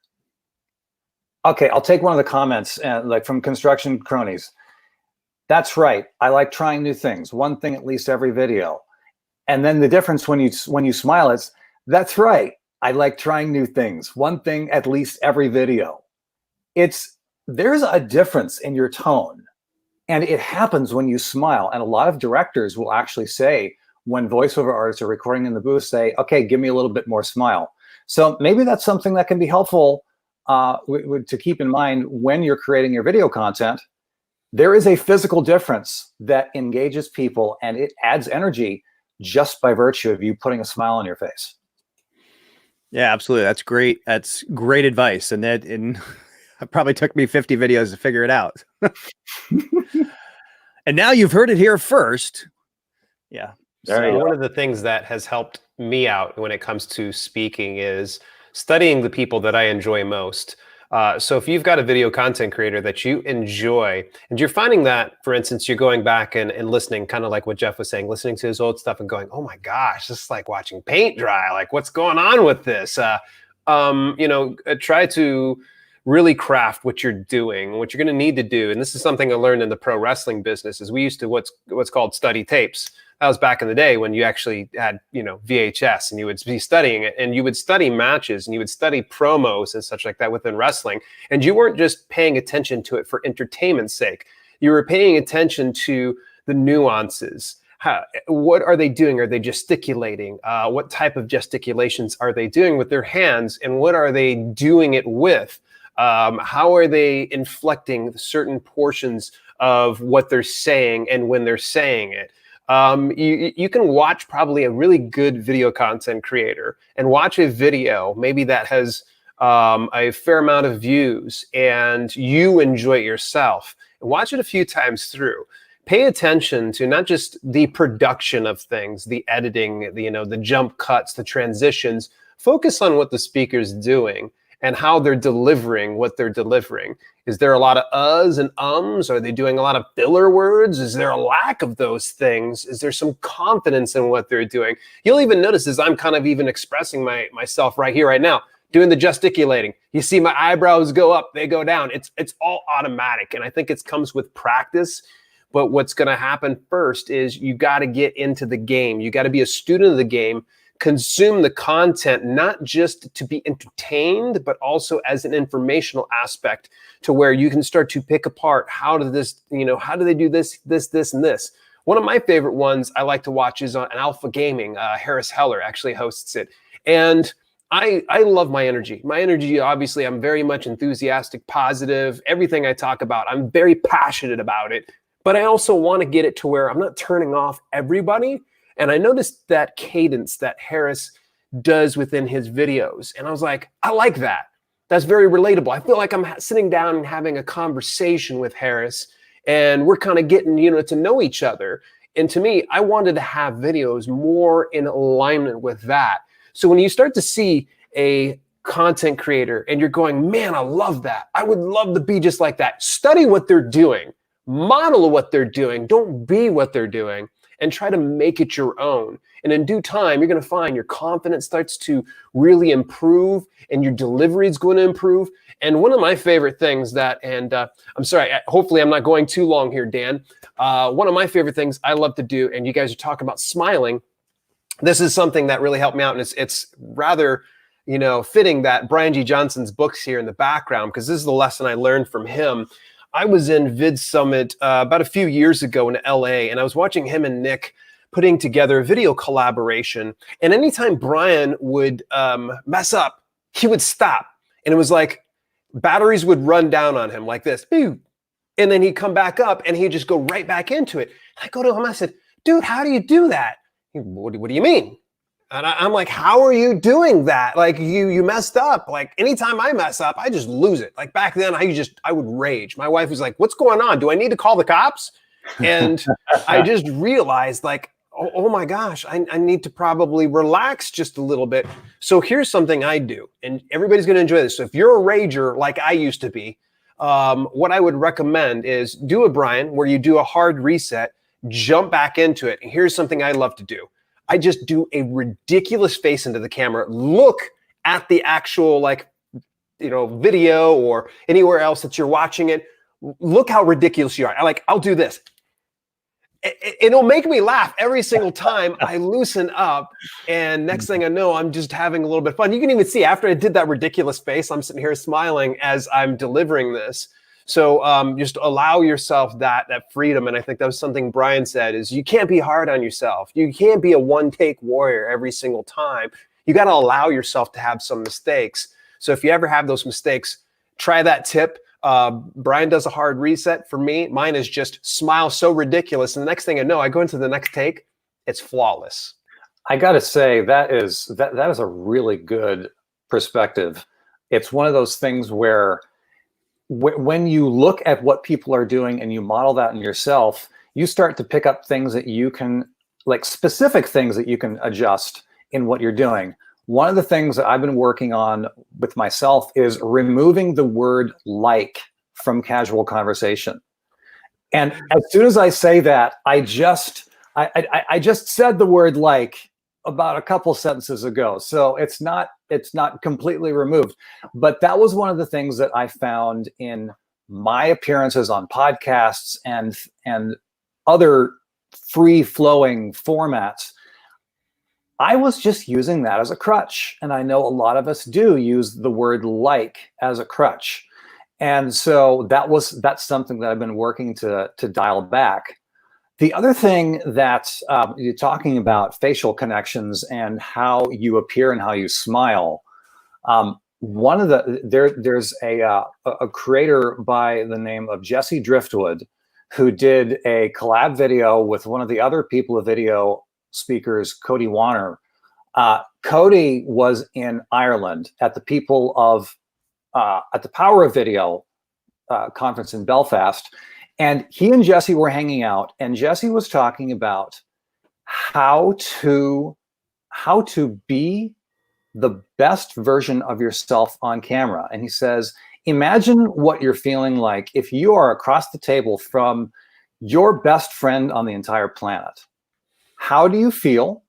Okay, I'll take one of the comments like from Construction Cronies. That's right. I like trying new things. One thing at least every video. And then the difference when you smile is, that's right. I like trying new things. One thing at least every video. There's a difference in your tone, and it happens when you smile. And a lot of directors will actually say, when voiceover artists are recording in the booth, say, okay, give me a little bit more smile. So maybe that's something that can be helpful to keep in mind when you're creating your video content. There is a physical difference that engages people, and it adds energy just by virtue of you putting a smile on your face. Yeah, absolutely. That's great. That's great advice. And it probably took me 50 videos to figure it out. And now you've heard it here first. Yeah. So one of the things that has helped me out when it comes to speaking is studying the people that I enjoy most. So if you've got a video content creator that you enjoy, and you're finding that, for instance, you're going back and listening, kind of like what Jeff was saying, listening to his old stuff and going, oh my gosh, this is like watching paint dry. Like, what's going on with this? Try to really craft what you're doing, what you're going to need to do. And this is something I learned in the pro wrestling business is we used to what's called study tapes. That was back in the day when you actually had, VHS, and you would be studying it, and you would study matches and you would study promos and such like that within wrestling. And you weren't just paying attention to it for entertainment's sake. You were paying attention to the nuances. What are they doing? Are they gesticulating? What type of gesticulations are they doing with their hands? And what are they doing it with? How are they inflecting certain portions of what they're saying and when they're saying it? You can watch probably a really good video content creator and watch a video maybe that has a fair amount of views and you enjoy it yourself. watch it a few times through. Pay attention to not just the production of things, the editing, the jump cuts, the transitions. Focus on what the speaker's doing and how they're delivering what they're delivering. Is there a lot of uhs and ums? Are they doing a lot of filler words? Is there a lack of those things? Is there some confidence in what they're doing? You'll even notice as I'm kind of even expressing myself right here, right now, doing the gesticulating. You see my eyebrows go up, they go down. It's all automatic. And I think it comes with practice. But what's going to happen first is you got to get into the game. You got to be a student of the game, consume the content, not just to be entertained, but also as an informational aspect to where you can start to pick apart how do they do this, and this. One of my favorite ones I like to watch is on Alpha Gaming. Harris Heller actually hosts it. And I love my energy. My energy, obviously, I'm very much enthusiastic, positive. Everything I talk about, I'm very passionate about it. But I also want to get it to where I'm not turning off everybody. And I noticed that cadence that Harris does within his videos. And I was like, I like that. That's very relatable. I feel like I'm sitting down and having a conversation with Harris, and we're kind of getting, to know each other. And to me, I wanted to have videos more in alignment with that. So when you start to see a content creator and you're going, man, I love that. I would love to be just like that. Study what they're doing. Model what they're doing. Don't be what they're doing, and try to make it your own. And in due time, you're going to find your confidence starts to really improve and your delivery is going to improve. And one of my favorite things I'm sorry, hopefully I'm not going too long here, Dan. One of my favorite things I love to do, and you guys are talking about smiling. This is something that really helped me out. And it's rather, fitting that Brian G. Johnson's book's here in the background, because this is the lesson I learned from him. I was in Vid Summit about a few years ago in LA, and I was watching him and Nick putting together a video collaboration. And anytime Brian would mess up, he would stop. And it was like batteries would run down on him like this. Pew! And then he'd come back up and he'd just go right back into it. And I go to him, I said, dude, how do you do that? What do you mean? And I'm like, how are you doing that? Like you messed up. Like anytime I mess up, I just lose it. Like back then I would rage. My wife was like, what's going on? Do I need to call the cops? And I just realized like, oh my gosh, I need to probably relax just a little bit. So here's something I do, and everybody's going to enjoy this. So if you're a rager like I used to be, what I would recommend is do a Brian where you do a hard reset, jump back into it. And here's something I love to do. I just do a ridiculous face into the camera, look at the actual video or anywhere else that you're watching it. Look how ridiculous you are. I'll do this. It'll make me laugh every single time I loosen up. And next thing I know, I'm just having a little bit of fun. You can even see after I did that ridiculous face, I'm sitting here smiling as I'm delivering this. So just allow yourself that freedom. And I think that was something Brian said is you can't be hard on yourself. You can't be a one-take warrior every single time. You got to allow yourself to have some mistakes. So if you ever have those mistakes, try that tip. Brian does a hard reset. For me, mine is just smile so ridiculous. And the next thing I know, I go into the next take. It's flawless. I got to say that is a really good perspective. It's one of those things where when you look at what people are doing and you model that in yourself, you start to pick up things that you can, like specific things that you can adjust in what you're doing. One of the things that I've been working on with myself is removing the word like from casual conversation. And as soon as I say that, I just said the word like about a couple sentences ago. So it's not completely removed. But that was one of the things that I found in my appearances on podcasts and other free-flowing formats. I was just using that as a crutch. And I know a lot of us do use the word like as a crutch. And so that's something that I've been working to dial back. The other thing that you're talking about, facial connections and how you appear and how you smile. There's a creator by the name of Jesse Driftwood who did a collab video with one of the other people of video speakers, Cody Wanner. Cody was in Ireland at the Power of Video conference in Belfast. And he and Jesse were hanging out, and Jesse was talking about how to be the best version of yourself on camera. And he says, imagine what you're feeling like if you are across the table from your best friend on the entire planet. How do you feel?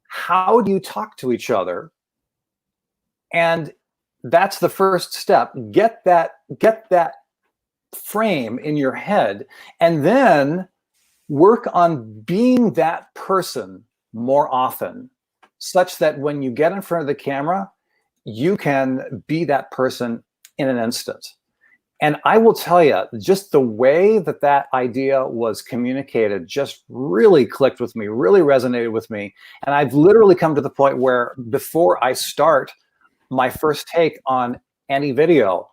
How do you talk to each other? And that's the first step. Get that frame in your head, and then work on being that person more often, such that when you get in front of the camera, you can be that person in an instant. And I will tell you, just the way that idea was communicated just really clicked with me, really resonated with me. And I've literally come to the point where before I start my first take on any video,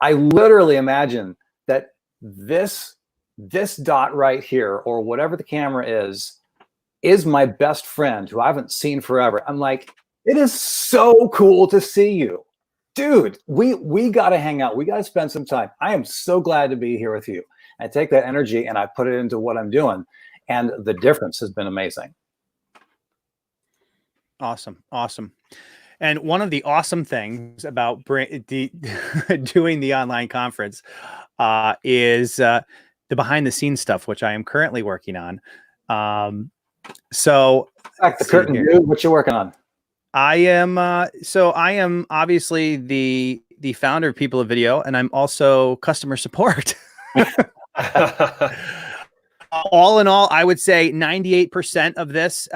I literally imagine that this dot right here, or whatever the camera is my best friend who I haven't seen forever. I'm like, it is so cool to see you. Dude, we got to hang out. We got to spend some time. I am so glad to be here with you. I take that energy and I put it into what I'm doing. And the difference has been amazing. Awesome. Awesome. And one of the awesome things about doing the online conference is the behind the scenes stuff, which I am currently working on. So back the curtain, dude. What you working on? I am obviously the founder of People of Video, and I'm also customer support. All in all, I would say 98% of this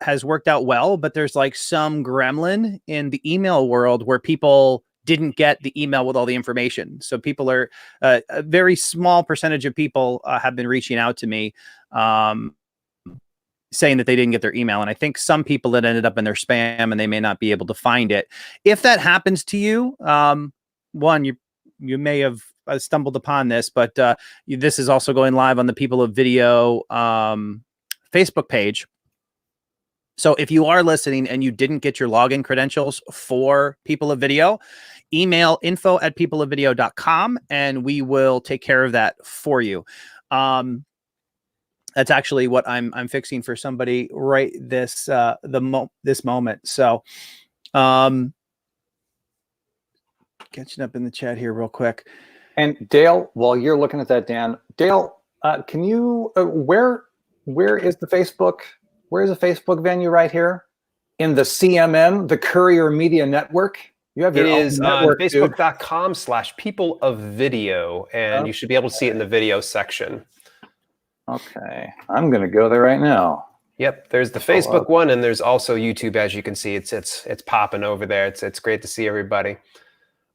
has worked out well, but there's like some gremlin in the email world where people didn't get the email with all the information. So people are a very small percentage of people have been reaching out to me saying that they didn't get their email. And I think some people that ended up in their spam and they may not be able to find it. If that happens to you, one, you may have stumbled upon this, but this is also going live on the People of Video Facebook page. So if you are listening and you didn't get your login credentials for People of Video, email info@peopleofvideo.com and we will take care of that for you. That's actually what I'm fixing for somebody right this moment. So catching up in the chat here real quick. And Dale, while you're looking at that, Dan, Dale, can you where is the Facebook? Where is the Facebook venue right here? In the CMN, the Courier Media Network? You have your It own is network, on facebook.com/peopleofvideo, and you should be able to see it in the video section. Okay, I'm going to go there right now. Yep, there's the Facebook one, and there's also YouTube. As you can see, it's popping over there. It's great to see everybody.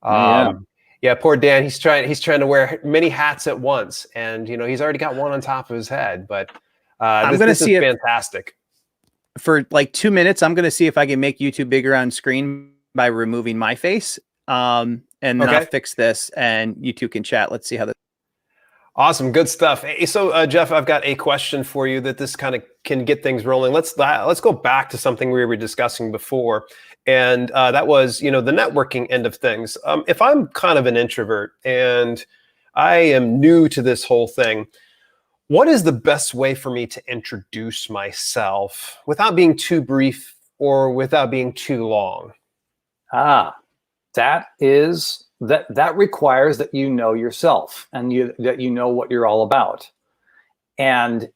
Yeah, poor Dan. He's trying to wear many hats at once, and he's already got one on top of his head. But this is fantastic. For like 2 minutes, I'm going to see if I can make YouTube bigger on screen by removing my face, and then I'll fix this, and you two can chat. Let's see how this. Awesome, good stuff. Hey, so Jeff, I've got a question for you that this kind of can get things rolling. Let's go back to something we were discussing before, and that was the networking end of things. If I'm kind of an introvert and I am new to this whole thing, what is the best way for me to introduce myself without being too brief or without being too long? That requires that you know yourself and that you know what you're all about. And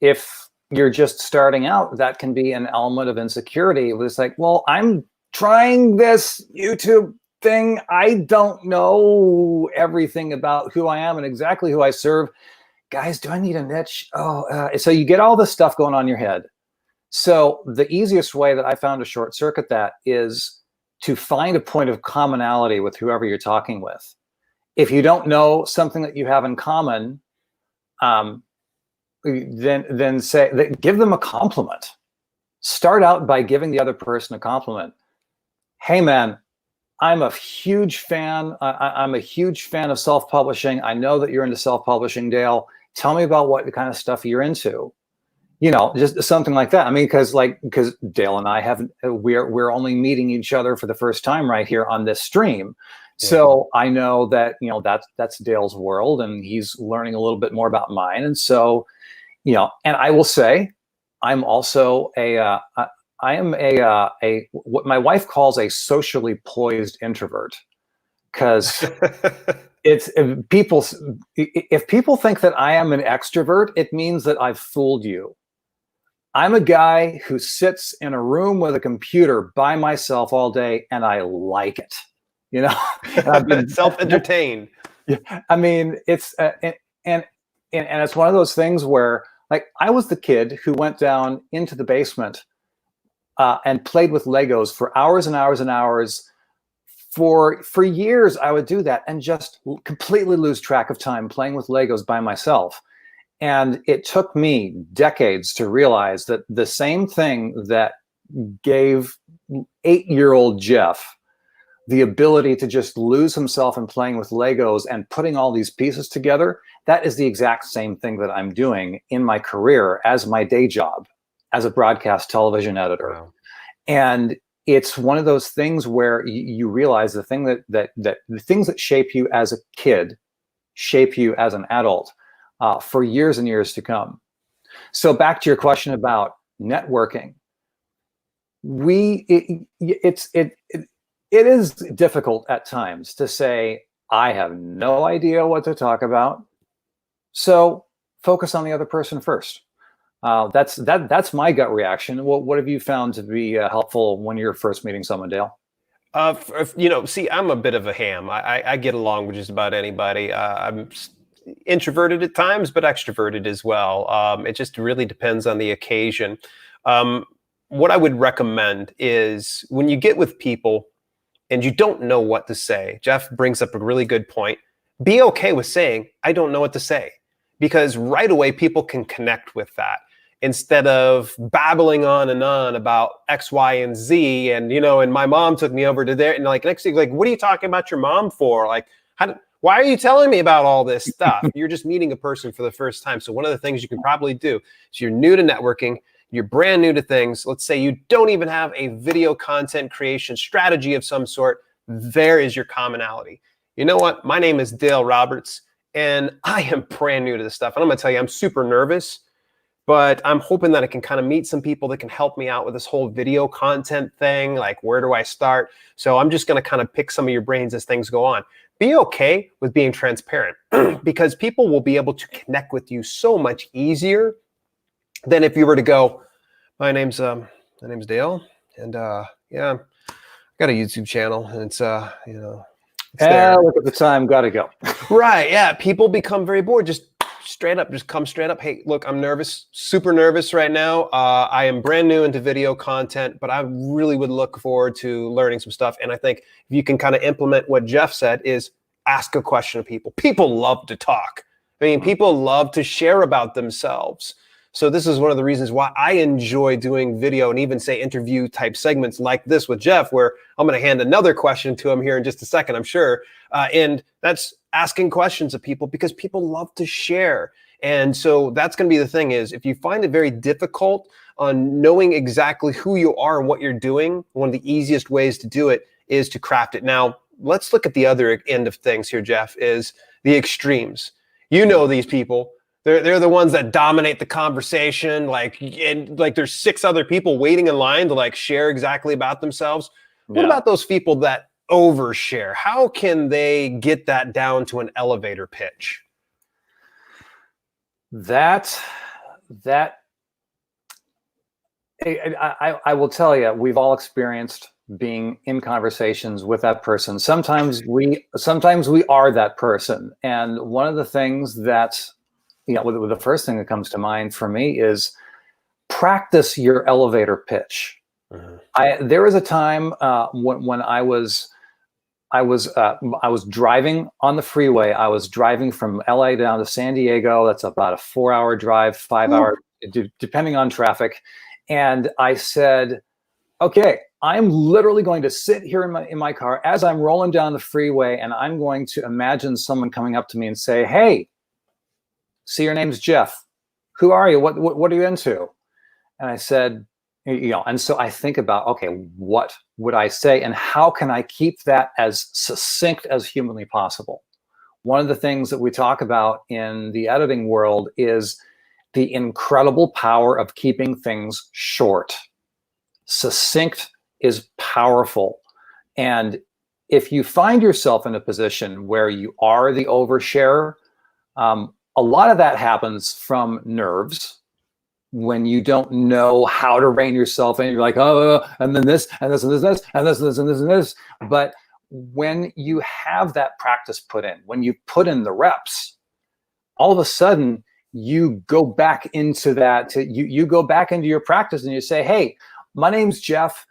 if you're just starting out, that can be an element of insecurity. It's like, well, I'm trying this YouTube thing. I don't know everything about who I am and exactly who I serve. Guys, do I need a niche? So you get all this stuff going on in your head. So the easiest way that I found to short circuit that is to find a point of commonality with whoever you're talking with. If you don't know something that you have in common, then give them a compliment. Start out by giving the other person a compliment. Hey man, I'm a huge fan. I'm a huge fan of self-publishing. I know that you're into self-publishing, Dale. Tell me about what kind of stuff you're into. Just something like that. I mean, because Dale and I we're only meeting each other for the first time right here on this stream. So I know that, that's Dale's world, and he's learning a little bit more about mine. And so, and I will say, I'm also I am a what my wife calls a socially poised introvert, because if people think that I am an extrovert, it means that I've fooled you. I'm a guy who sits in a room with a computer by myself all day, and I like it. And I've been self-entertained. I mean, it's and it's one of those things where, like, I was the kid who went down into the basement and played with Legos for hours and hours and hours. For years, I would do that and just completely lose track of time playing with Legos by myself. And it took me decades to realize that the same thing that gave 8-year-old Jeff the ability to just lose himself in playing with Legos and putting all these pieces together, that is the exact same thing that I'm doing in my career as my day job as a broadcast television editor. Wow. And it's one of those things where you realize the thing that the things that shape you as a kid shape you as an adult for years and years to come. So back to your question about networking, it is difficult at times to say, I have no idea what to talk about, so focus on the other person first. That's my gut reaction. What have you found to be helpful when you're first meeting someone, Dale? See, I'm a bit of a ham. I get along with just about anybody. I'm introverted at times, but extroverted as well. It just really depends on the occasion. What I would recommend is when you get with people and you don't know what to say, Jeff brings up a really good point. Be okay with saying, I don't know what to say, because right away people can connect with that instead of babbling on and on about X, Y, and Z. And, and my mom took me over to there, and like next thing, like, what are you talking about your mom for? Like, why are you telling me about all this stuff? You're just meeting a person for the first time. So one of the things you can probably do is, you're new to networking, you're brand new to things. Let's say you don't even have a video content creation strategy of some sort. There is your commonality. You know what? My name is Dale Roberts, and I am brand new to this stuff. And I'm going to tell you, I'm super nervous, but I'm hoping that I can kind of meet some people that can help me out with this whole video content thing. Like, where do I start? So I'm just going to kind of pick some of your brains as things go on. Be okay with being transparent because people will be able to connect with you so much easier than if you were to go, my name's Dale, and yeah, I got a YouTube channel, and it's look at the time, gotta go. Right, yeah. People become very bored. Just come straight up. Hey, look, I'm nervous, super nervous right now. I am brand new into video content, but I really would look forward to learning some stuff. And I think if you can kind of implement what Jeff said, is ask a question of people. People love to talk. I mean, people love to share about themselves. So this is one of the reasons why I enjoy doing video and even say interview type segments like this with Jeff, where I'm going to hand another question to him here in just a second, I'm sure. And that's asking questions of people, because people love to share. And so that's going to be the thing, is if you find it very difficult on knowing exactly who you are and what you're doing, one of the easiest ways to do it is to craft it. Now, let's look at the other end of things here, Jeff, is the extremes. You know these people. They're the ones that dominate the conversation, and there's 6 other people waiting in line to share exactly about themselves. Yeah. What about those people that overshare? How can they get that down to an elevator pitch? I will tell you, we've all experienced being in conversations with that person. Sometimes we are that person. And one of the things that, the first thing that comes to mind for me is practice your elevator pitch. Mm-hmm. There was a time when I was driving on the freeway. I was driving from LA down to San Diego. That's about a 4-hour drive, 5-hour, depending on traffic. And I said, okay, I'm literally going to sit here in my car as I'm rolling down the freeway, and I'm going to imagine someone coming up to me and say, hey, see, your name's Jeff. Who are you? What are you into? And I said, And so I think about, okay, what would I say and how can I keep that as succinct as humanly possible? One of the things that we talk about in the editing world is the incredible power of keeping things short. Succinct is powerful. And if you find yourself in a position where you are the oversharer, a lot of that happens from nerves, when you don't know how to rein yourself in. You're like, oh, and then this, and this, and this, and this, and this, and this, and this, and this. But when you have that practice put in, when you put in the reps, all of a sudden you go back into that, you go back into your practice and you say, hey, my name's Jeff.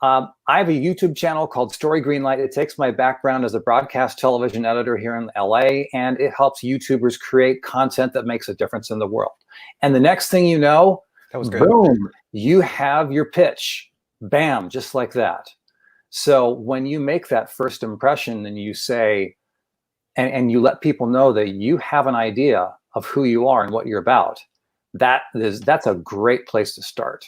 I have a YouTube channel called Story Greenlight. It takes my background as a broadcast television editor here in LA, and it helps YouTubers create content that makes a difference in the world. And the next thing you know, That was good. boom, you have your pitch. Bam, just like that. So when you make that first impression and you say, and you let people know that you have an idea of who you are and what you're about, that's a great place to start.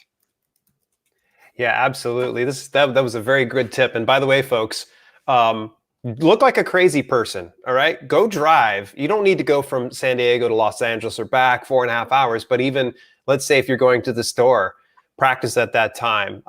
Yeah, absolutely. That was a very good tip. And by the way, folks, look like a crazy person. All right, go drive. You don't need to go from San Diego to Los Angeles or back 4.5 hours. But even, let's say, if you're going to the store, practice at that time.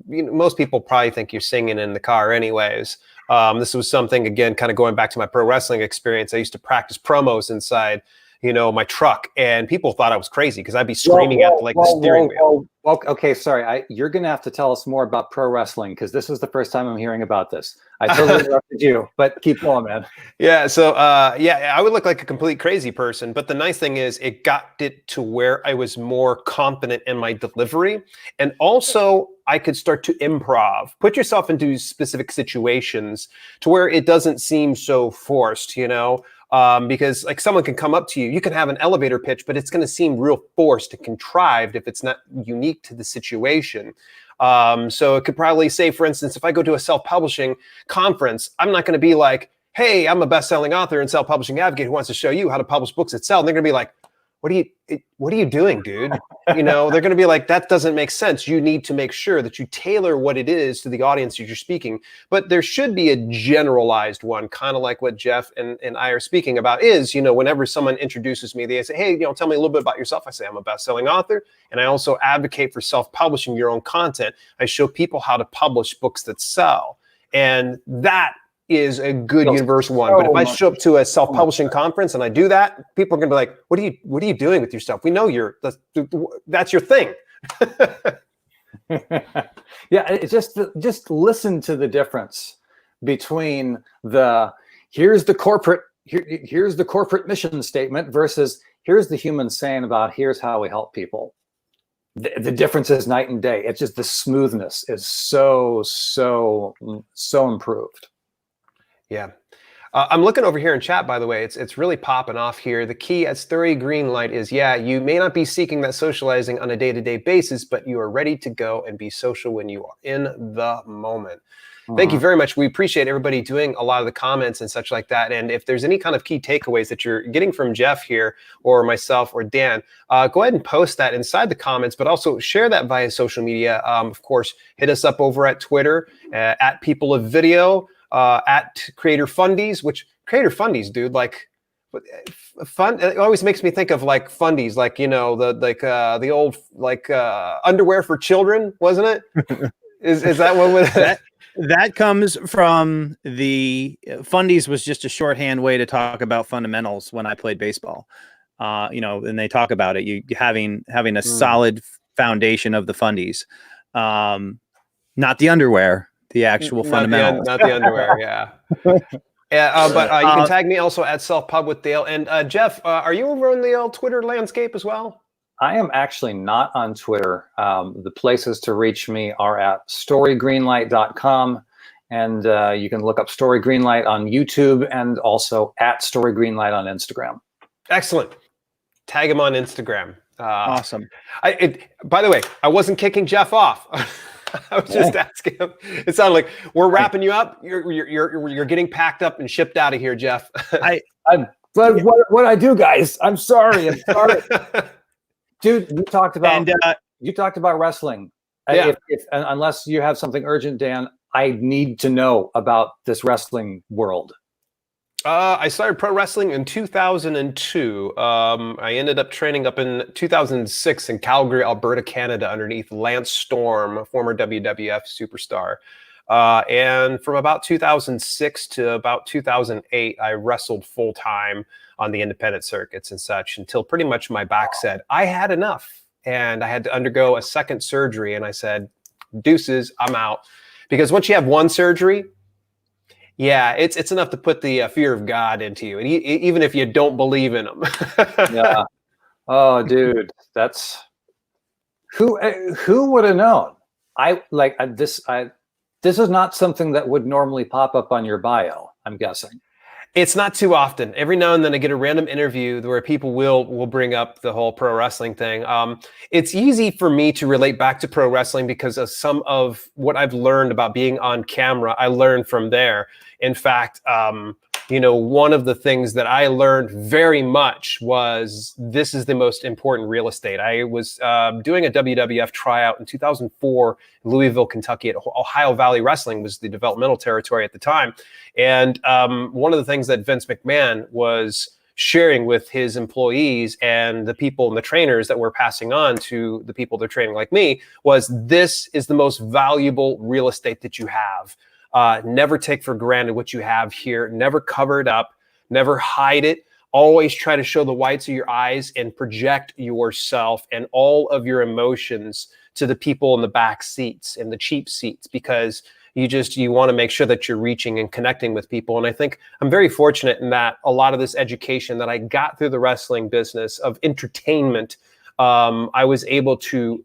Most people probably think you're singing in the car anyways. This was something, again, kind of going back to my pro wrestling experience. I used to practice promos inside, my truck, and people thought I was crazy because I'd be screaming at the steering wheel. Okay, sorry. You're going to have to tell us more about pro wrestling, because this is the first time I'm hearing about this. I totally interrupted you, but keep going, man. Yeah. So, I would look like a complete crazy person, but the nice thing is it got it to where I was more confident in my delivery, and also I could start to improv, put yourself into specific situations to where it doesn't seem so forced, because like someone can come up to you, you can have an elevator pitch, but it's going to seem real forced and contrived if it's not unique to the situation. So it could probably say, for instance, if I go to a self-publishing conference, I'm not going to be like, hey, I'm a best-selling author and self-publishing advocate who wants to show you how to publish books that sell. And they're going to be like, what are you doing, dude? They're going to be like, that doesn't make sense. You need to make sure that you tailor what it is to the audience that you're speaking. But there should be a generalized one, kind of like what Jeff and I are speaking about is, whenever someone introduces me, they say, hey, tell me a little bit about yourself. I say, I'm a best-selling author, and I also advocate for self-publishing your own content. I show people how to publish books that sell. And that is a good universal one. But if I show up to a self-publishing conference and I do that, people are going to be like, what are you doing with your stuff? We know that's your thing. Yeah, it's just listen to the difference between here's the corporate mission statement versus here's the human saying about here's how we help people. The difference is night and day. It's just the smoothness is so improved. Yeah. I'm looking over here in chat, by the way. It's really popping off here. The key at Story Greenlight is, you may not be seeking that socializing on a day-to-day basis, but you are ready to go and be social when you are in the moment. Thank you very much. We appreciate everybody doing a lot of the comments and such like that. And if there's any kind of key takeaways that you're getting from Jeff here or myself or Dan, go ahead and post that inside the comments, but also share that via social media. Of course, hit us up over at Twitter, at People of Video, at Creator Fundies, which Creator Fundies, dude, like fun. It always makes me think of like fundies, like, the old, underwear for children, wasn't it? Is that what was that? That comes from the fundies was just a shorthand way to talk about fundamentals when I played baseball. And they talk about it, you having a solid foundation of the fundies, not the underwear. The actual fundamentals. Not the underwear, yeah. Yeah, but you can tag me also at SelfPub with Dale. And Jeff, are you over on the old Twitter landscape as well? I am actually not on Twitter. The places to reach me are at storygreenlight.com. And you can look up Story Greenlight on YouTube and also at Story Greenlight on Instagram. Excellent. Tag him on Instagram. Awesome. By the way, I wasn't kicking Jeff off. I was just asking him. It sounded like we're wrapping you up. You're getting packed up and shipped out of here, Jeff. But what I do, guys? I'm sorry. Dude, you talked about wrestling. Yeah. Unless you have something urgent, Dan, I need to know about this wrestling world. I started pro wrestling in 2002. I ended up training up in 2006 in Calgary, Alberta, Canada, underneath Lance Storm, a former WWF superstar. And from about 2006 to about 2008, I wrestled full time on the independent circuits and such until pretty much my back said I had enough, and I had to undergo a second surgery. And I said, "Deuces, I'm out," because once you have one surgery, yeah, it's enough to put the fear of God into you, and even if you don't believe in him. Yeah. Oh, dude, that's who would have known? This is not something that would normally pop up on your bio, I'm guessing. It's not too often. Every now and then I get a random interview where people will bring up the whole pro wrestling thing. It's easy for me to relate back to pro wrestling because of some of what I've learned about being on camera. I learned from there. In fact, one of the things that I learned very much was this is the most important real estate. I was doing a WWF tryout in 2004 in Louisville, Kentucky at Ohio Valley Wrestling, was the developmental territory at the time. And one of the things that Vince McMahon was sharing with his employees and the people and the trainers that were passing on to the people they're training like me was, this is the most valuable real estate that you have. Never take for granted what you have here. Never cover it up. Never hide it. Always try to show the whites of your eyes and project yourself and all of your emotions to the people in the back seats and the cheap seats, because you want to make sure that you're reaching and connecting with people. And I think I'm very fortunate in that a lot of this education that I got through the wrestling business of entertainment, I was able to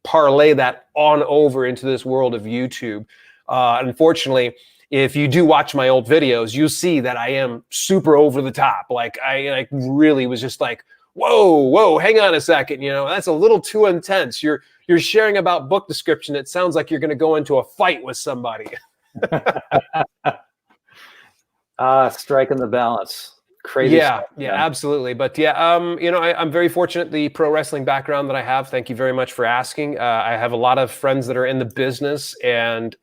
parlay that on over into this world of YouTube. Unfortunately, if you do watch my old videos, you'll see that I am super over the top. Like I really was just like, whoa, hang on a second. That's a little too intense. You're sharing about book description. It sounds like you're going to go into a fight with somebody. Striking the balance. Crazy. Yeah, absolutely. But yeah, I'm very fortunate, the pro wrestling background that I have. Thank you very much for asking. I have a lot of friends that are in the business, and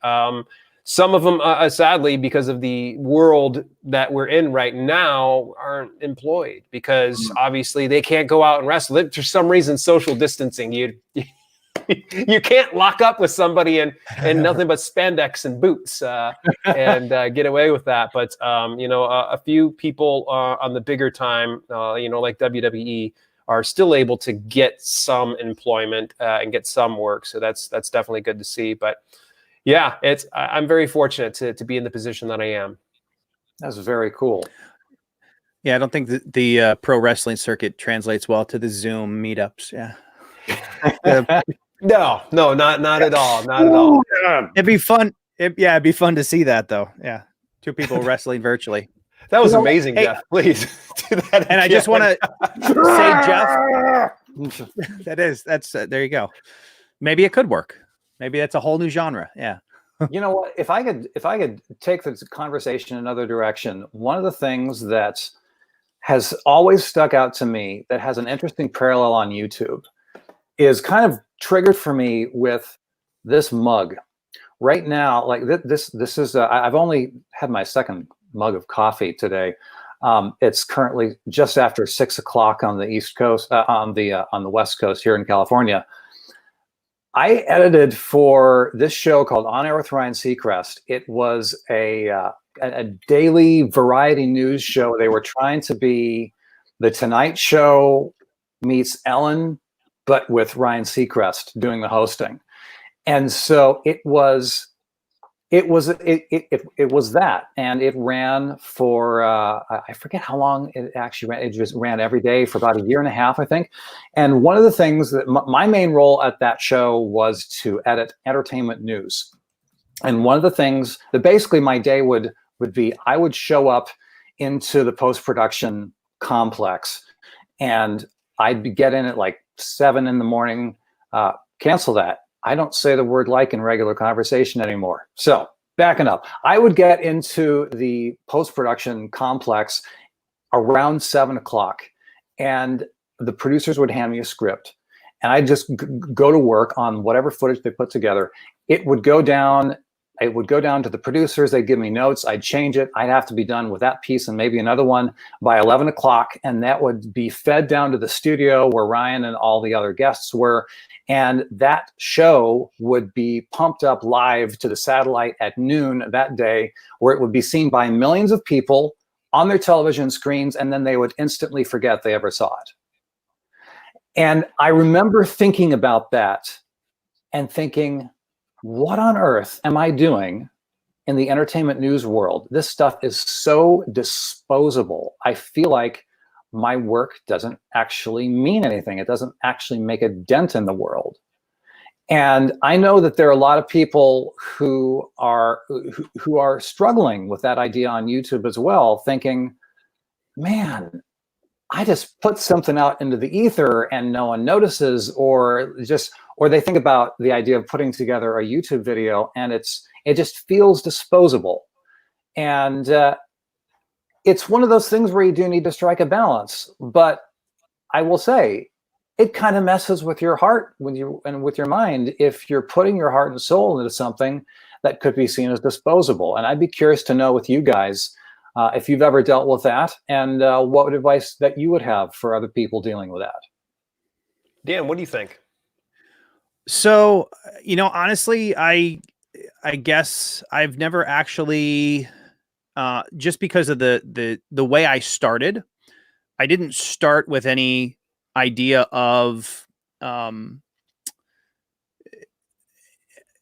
some of them, sadly, because of the world that we're in right now, aren't employed because obviously they can't go out and wrestle. For some reason, social distancing, you can't lock up with somebody in nothing but spandex and boots and get away with that. But a few people on the bigger time, like WWE, are still able to get some employment and get some work. So that's definitely good to see. But yeah, I'm very fortunate to be in the position that I am. That's very cool. Yeah, I don't think the pro wrestling circuit translates well to the Zoom meetups. Yeah. No, not at all. Not at all. It'd be fun. It'd be fun to see that, though. Yeah, two people wrestling virtually. That was amazing, hey, Jeff. Please do that. And again. I just want to say, Jeff, that's there you go. Maybe it could work. Maybe that's a whole new genre. Yeah. You know what? If I could take the conversation another direction, one of the things that has always stuck out to me that has an interesting parallel on YouTube is kind of triggered for me with this mug right now. Like this is I've only had my second mug of coffee today. It's currently just after 6 o'clock on the East Coast, on the West Coast here in California. I edited for this show called On Air with Ryan Seacrest. It was a daily variety news show. They were trying to be the Tonight Show meets Ellen, but with Ryan Seacrest doing the hosting. And so it was that, and it ran for I forget how long it actually ran. It just ran every day for about a year and a half, I think. And one of the things that my main role at that show was to edit entertainment news. And one of the things that basically my day would be, I would show up into the post-production complex, and I'd get in at like 7 in the morning. Cancel that. I don't say the word like in regular conversation anymore. So backing up, I would get into the post-production complex around 7 o'clock, and the producers would hand me a script. and I just go to work on whatever footage they put together. It would go down to the producers. They'd give me notes. I'd change it. I'd have to be done with that piece and maybe another one by 11 o'clock. And that would be fed down to the studio where Ryan and all the other guests were. And that show would be pumped up live to the satellite at noon that day, where it would be seen by millions of people on their television screens. And then they would instantly forget they ever saw it. And I remember thinking about that and thinking, what on earth am I doing in the entertainment news world? This stuff is so disposable. I feel like my work doesn't actually mean anything. It doesn't actually make a dent in the world. And I know that there are a lot of people who are struggling with that idea on YouTube as well, thinking, man, I just put something out into the ether and no one notices, or they think about the idea of putting together a YouTube video and it just feels disposable. And it's one of those things where you do need to strike a balance. But I will say, it kind of messes with your heart and with your mind if you're putting your heart and soul into something that could be seen as disposable. And I'd be curious to know with you guys, if you've ever dealt with that, and what advice that you would have for other people dealing with that. Dan, what do you think? So, honestly, I guess I've never actually, just because of the way I started, I didn't start with any idea of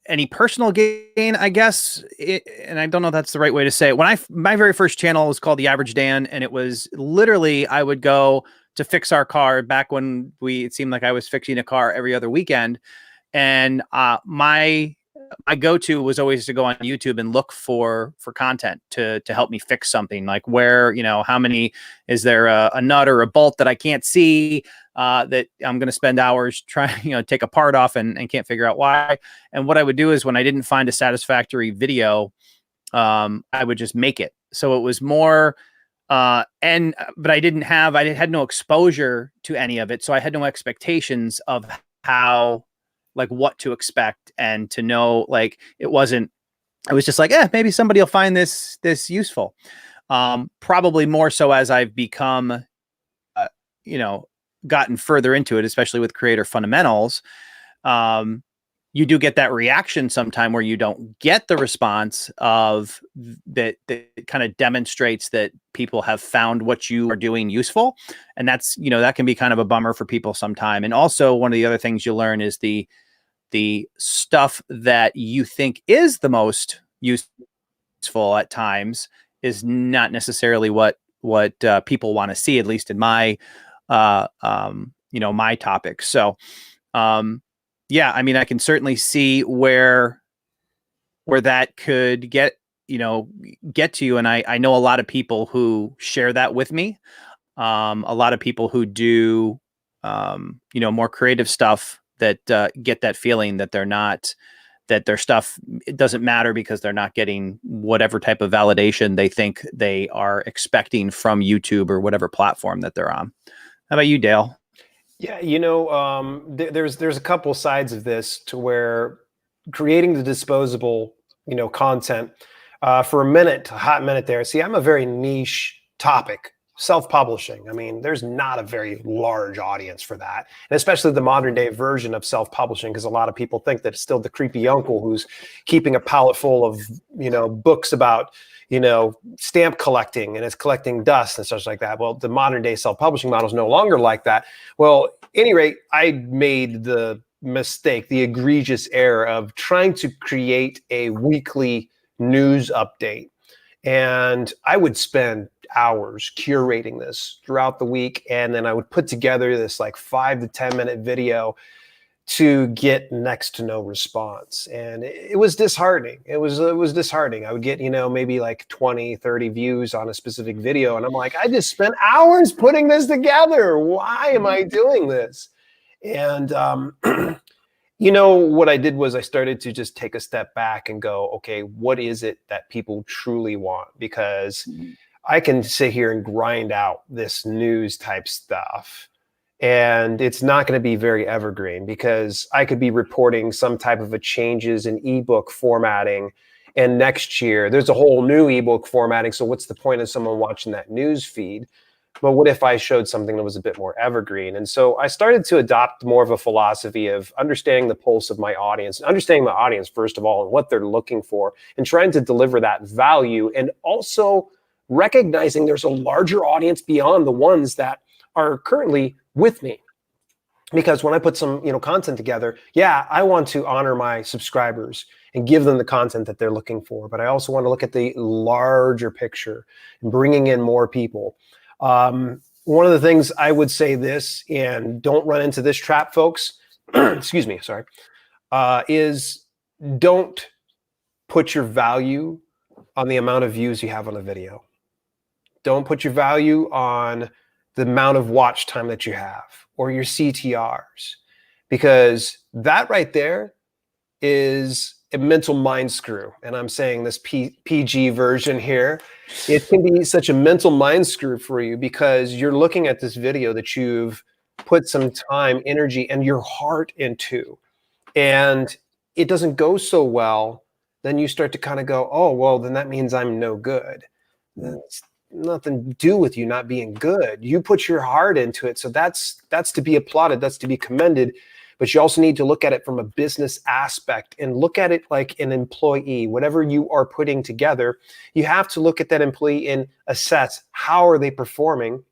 any personal gain, I guess. And I don't know if that's the right way to say it. My very first channel was called The Average Dan, and it was literally, I would go to fix our car back when it seemed like I was fixing a car every other weekend. And my go-to was always to go on YouTube and look for content to help me fix something, like where, how many, is there a nut or a bolt that I can't see, that I'm going to spend hours trying, take a part off and can't figure out why. And what I would do is when I didn't find a satisfactory video, I would just make it. So it was more, but I had no exposure to any of it. So I had no expectations of how, like, what to expect, and to know, like, it was just like, maybe somebody will find this useful. Probably more so as I've become, gotten further into it, especially with creator fundamentals. You do get that reaction sometime where you don't get the response of that kind of demonstrates that people have found what you are doing useful. And that's, that can be kind of a bummer for people sometime. And also one of the other things you learn is the stuff that you think is the most useful at times is not necessarily what people want to see, at least in my, my topic. So, yeah, I mean, I can certainly see where that could get to you. And I know a lot of people who share that with me. A lot of people who do, more creative stuff that get that feeling that that their stuff, it doesn't matter because they're not getting whatever type of validation they think they are expecting from YouTube or whatever platform that they're on. How about you, Dale? Yeah, there's a couple sides of this to where creating the disposable, content for a hot minute there. See, I'm a very niche topic, self-publishing. I mean, there's not a very large audience for that, and especially the modern day version of self-publishing, because a lot of people think that it's still the creepy uncle who's keeping a pallet full of, books about, stamp collecting, and it's collecting dust and such like that. Well, the modern day self-publishing model is no longer like that. Well, at any rate, I made the mistake, the egregious error of trying to create a weekly news update. And I would spend hours curating this throughout the week. And then I would put together this like 5 to 10 minute video to get next to no response. And it was disheartening. It was disheartening. I would get, maybe like 20, 30 views on a specific video. And I'm like, I just spent hours putting this together. Why am I doing this? And, what I did was I started to just take a step back and go, okay, what is it that people truly want? Because I can sit here and grind out this news type stuff and it's not going to be very evergreen, because I could be reporting some type of a changes in ebook formatting, and next year there's a whole new ebook formatting. So what's the point of someone watching that news feed? But what if I showed something that was a bit more evergreen? And so I started to adopt more of a philosophy of understanding the pulse of my audience, understanding my audience, first of all, and what they're looking for, and trying to deliver that value, and also recognizing there's a larger audience beyond the ones that are currently with me. Because when I put some, content together, yeah, I want to honor my subscribers and give them the content that they're looking for. But I also want to look at the larger picture and bringing in more people. One of the things I would say this, and don't run into this trap, folks, excuse me, sorry, is don't put your value on the amount of views you have on a video. Don't put your value on the amount of watch time that you have or your CTRs, because that right there is a mental mind screw. And I'm saying this PG version here. It can be such a mental mind screw for you, because you're looking at this video that you've put some time, energy, and your heart into, and it doesn't go so well. Then you start to kind of go, oh, well, then that means I'm no good. That's nothing to do with you not being good. You put your heart into it. So that's to be applauded. That's to be commended. But you also need to look at it from a business aspect and look at it like an employee. Whatever you are putting together, you have to look at that employee and assess, how are they performing?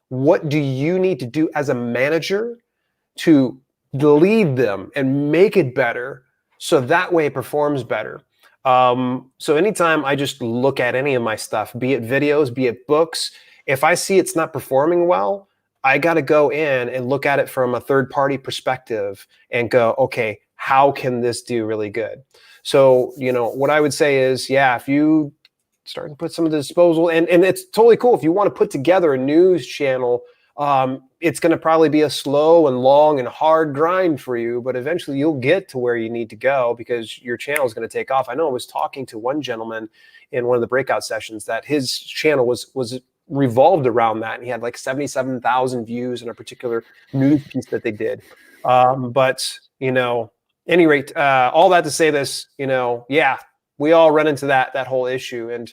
What do you need to do as a manager to lead them and make it better, so that way it performs better? So anytime I just look at any of my stuff, be it videos, be it books, if I see it's not performing well, I got to go in and look at it from a third-party perspective and go, okay, how can this do really good? So, what I would say is, yeah, if you start to put some of the disposal, and it's totally cool if you want to put together a news channel, it's going to probably be a slow and long and hard grind for you, but eventually you'll get to where you need to go, because your channel is going to take off. I know I was talking to one gentleman in one of the breakout sessions that his channel was revolved around that, and he had like 77,000 views in a particular news piece that they did. But any rate, all that to say this, yeah, we all run into that whole issue. And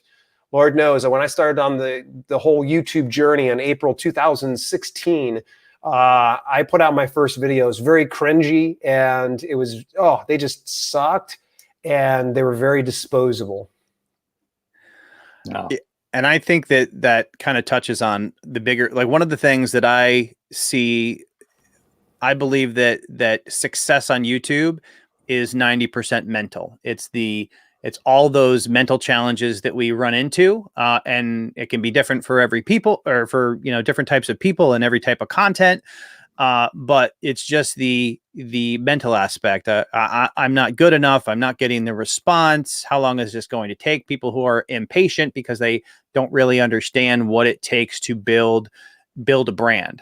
Lord knows that when I started on the whole YouTube journey in April 2016, I put out my first videos, very cringy, and it was, they just sucked, and they were very disposable. No. And I think that kind of touches on the bigger, like, one of the things that I see, I believe that success on YouTube is 90% mental. It's all those mental challenges that we run into, and it can be different for every people, or for different types of people and every type of content. But it's just the mental aspect. I'm not good enough. I'm not getting the response. How long is this going to take? People who are impatient because they don't really understand what it takes to build a brand.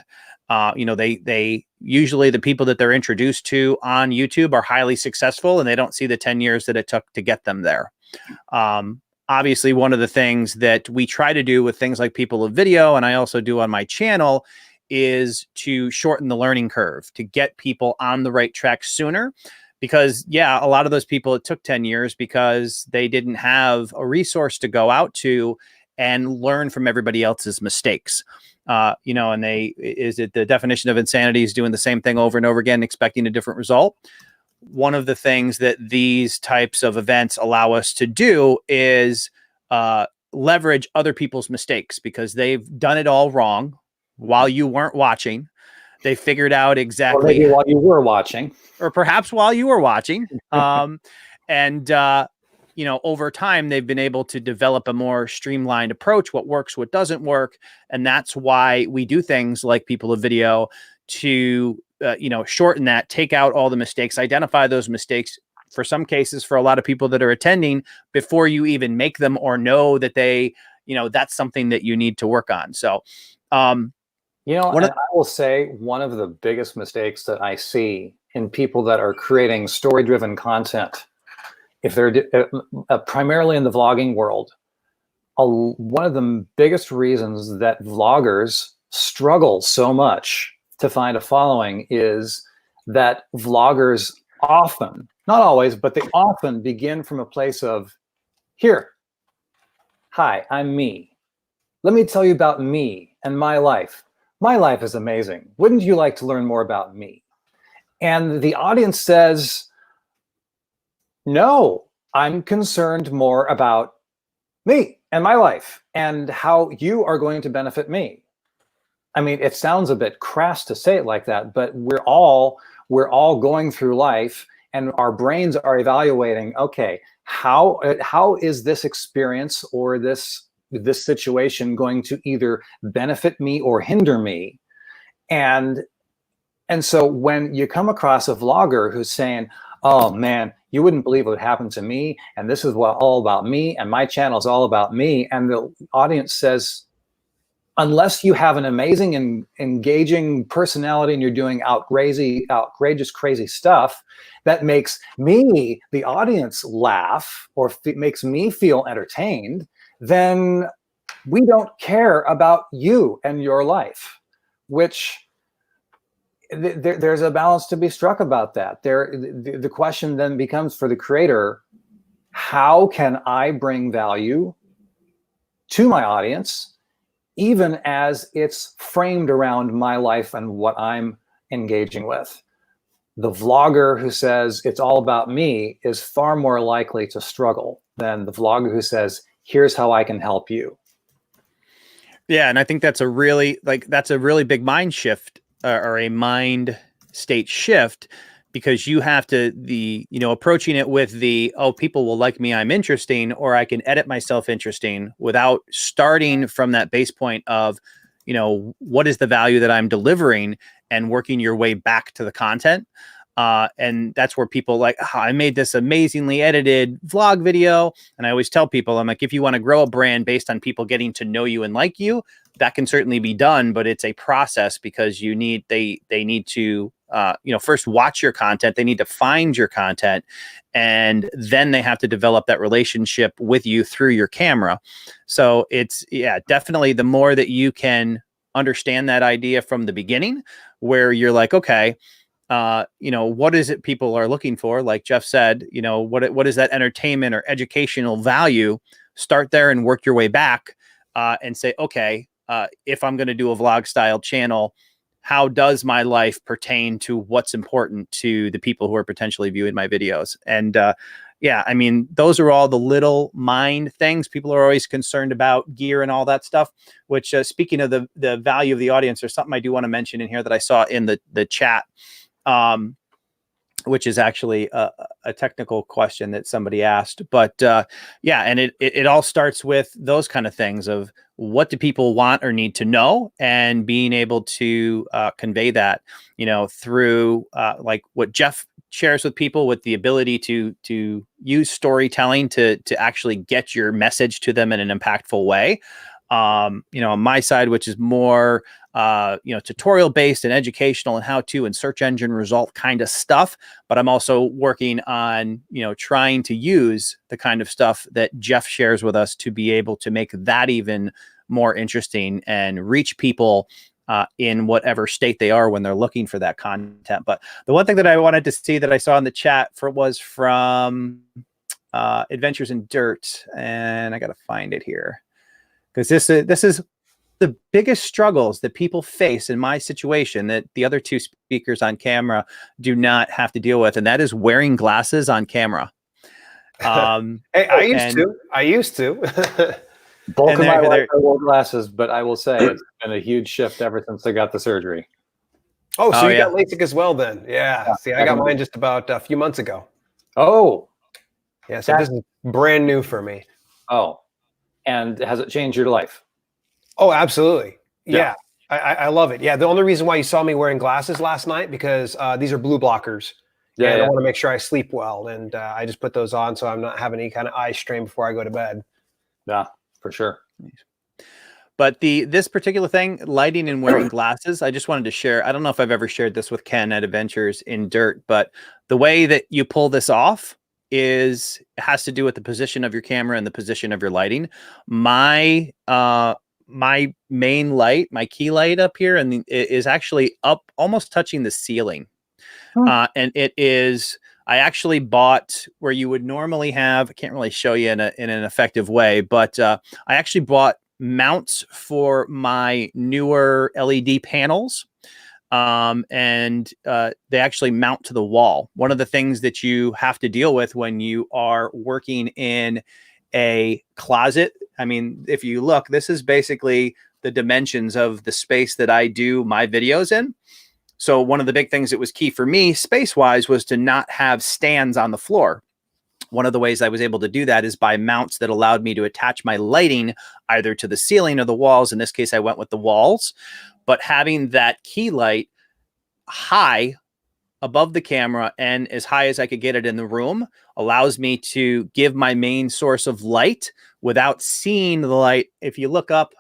They usually, the people that they're introduced to on YouTube are highly successful, and they don't see the 10 years that it took to get them there. Obviously, one of the things that we try to do with things like People of Video, and I also do on my channel, is to shorten the learning curve, to get people on the right track sooner. Because yeah, a lot of those people, it took 10 years because they didn't have a resource to go out to and learn from everybody else's mistakes. And the definition of insanity is doing the same thing over and over again, expecting a different result. One of the things that these types of events allow us to do is leverage other people's mistakes, because they've done it all wrong while you weren't watching. They figured out exactly, or maybe while you were watching, or perhaps while you were watching. Over time, they've been able to develop a more streamlined approach, what works, what doesn't work. And that's why we do things like People of Video to, shorten that, take out all the mistakes, identify those mistakes, for some cases, for a lot of people that are attending, before you even make them or know that that's something that you need to work on. So, I will say one of the biggest mistakes that I see in people that are creating story-driven content, if they're primarily in the vlogging world, one of the biggest reasons that vloggers struggle so much to find a following is that vloggers often, not always, but they often begin from a place of, here, hi, I'm me. Let me tell you about me and my life. My life is amazing. Wouldn't you like to learn more about me? And the audience says, no, I'm concerned more about me and my life and how you are going to benefit me. I mean, it sounds a bit crass to say it like that, but we're all going through life and our brains are evaluating, okay, how is this experience or this situation going to either benefit me or hinder me? And so when you come across a vlogger who's saying, oh man, you wouldn't believe what happened to me, and this is all about me, and my channel is all about me, and the audience says, unless you have an amazing and engaging personality and you're doing outrageous, crazy stuff that makes me, the audience, laugh or makes me feel entertained, then we don't care about you and your life, which there's a balance to be struck about that. The question then becomes for the creator, how can I bring value to my audience, even as it's framed around my life and what I'm engaging with? The vlogger who says it's all about me is far more likely to struggle than the vlogger who says, here's how I can help you. Yeah, and I think that's a really big mind shift or a mind state shift, because you have to approaching it with people will like me, I'm interesting, or I can edit myself interesting, without starting from that base point of, what is the value that I'm delivering, and working your way back to the content. And that's where people like, I made this amazingly edited vlog video. And I always tell people, I'm like, if you want to grow a brand based on people getting to know you and like you, that can certainly be done, but it's a process, because they need to, first watch your content. They need to find your content, and then they have to develop that relationship with you through your camera. So it's, definitely the more that you can understand that idea from the beginning, where you're like, okay, what is it people are looking for? Like Jeff said, what is that entertainment or educational value? Start there and work your way back, and say, okay, if I'm going to do a vlog style channel, how does my life pertain to what's important to the people who are potentially viewing my videos? And I mean, those are all the little mind things. People are always concerned about gear and all that stuff, which speaking of the value of the audience, there's something I do want to mention in here that I saw in the chat, which is actually a technical question that somebody asked. But and it all starts with those kind of things of, what do people want or need to know, and being able to convey that, through like what Jeff shares with people, with the ability to use storytelling to actually get your message to them in an impactful way. On my side, which is more tutorial based and educational and how to and search engine result kind of stuff. But I'm also working on, trying to use the kind of stuff that Jeff shares with us to be able to make that even more interesting and reach people in whatever state they are when they're looking for that content. But the one thing that I wanted to see that I saw in the chat was from Adventures in Dirt, and I got to find it here, because this is the biggest struggles that people face in my situation that the other two speakers on camera do not have to deal with, and that is wearing glasses on camera. Hey, I used to. Bulk of my life I wore glasses, but I will say it's been a huge shift ever since I got the surgery. Oh, so you got LASIK as well then? Yeah. See, I got mine just about a few months ago. Oh. Yeah, so this is brand new for me. Oh. And has it changed your life? Oh, absolutely. Yeah. I love it. Yeah, the only reason why you saw me wearing glasses last night, because these are blue blockers. Yeah, and I want to make sure I sleep well, and I just put those on so I'm not having any kind of eye strain before I go to bed. Yeah, for sure. But this particular thing, lighting and wearing glasses, I just wanted to share. I don't know if I've ever shared this with Ken at Adventures in Dirt, but the way that you pull this off has to do with the position of your camera and the position of your lighting. My my main light, my key light up here, and it is actually up almost touching the ceiling. And it is, I actually bought where you would normally have, I can't really show you in an effective way, but I actually bought mounts for my newer LED panels. And they actually mount to the wall. One of the things that you have to deal with when you are working in a closet, I mean, if you look, this is basically the dimensions of the space that I do my videos in. So one of the big things that was key for me space-wise was to not have stands on the floor. One of the ways I was able to do that is by mounts that allowed me to attach my lighting either to the ceiling or the walls. In this case, I went with the walls, but having that key light high above the camera and as high as I could get it in the room allows me to give my main source of light without seeing the light. If you look up,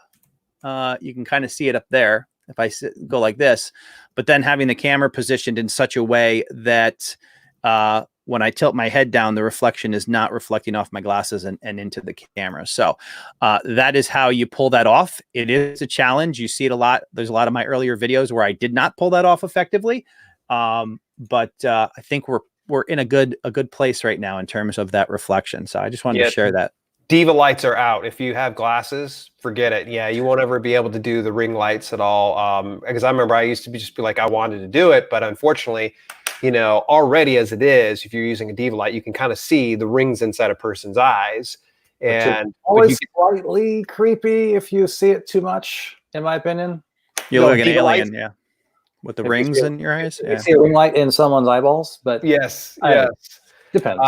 you can kind of see it up there if I go like this, but then having the camera positioned in such a way that when I tilt my head down, the reflection is not reflecting off my glasses and into the camera. So that is how you pull that off. It is a challenge. You see it a lot. There's a lot of my earlier videos where I did not pull that off effectively. But I think we're in a good place right now in terms of that reflection. So I just wanted to share that. Diva lights are out. If you have glasses, forget it. Yeah, you won't ever be able to do the ring lights at all. Because I remember I used to just be like, I wanted to do it, but unfortunately, you know, already as it is, if you're using a Diva light, you can kind of see the rings inside a person's eyes. And always slightly creepy if you see it too much, in my opinion. You look like an alien, yeah. With the rings in your eyes? You see a ring light in someone's eyeballs, but yes. Depends.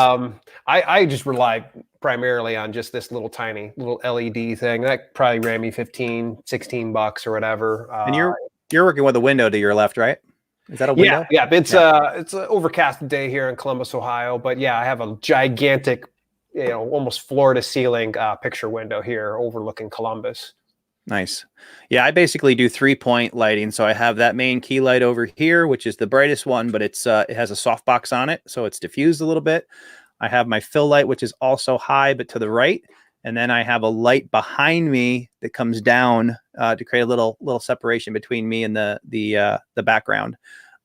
I just rely primarily on just this little tiny little LED thing. That probably ran me $15-16 or whatever. And you're working with a window to your left, right? Is that a window? Yeah. It's an overcast day here in Columbus, Ohio. But yeah, I have a gigantic, you know, almost floor to ceiling picture window here overlooking Columbus. Nice. Yeah, I basically do 3-point lighting. So I have that main key light over here, which is the brightest one, but it has a softbox on it, so it's diffused a little bit. I have my fill light, which is also high, but to the right. And then I have a light behind me that comes down to create a little separation between me and the background.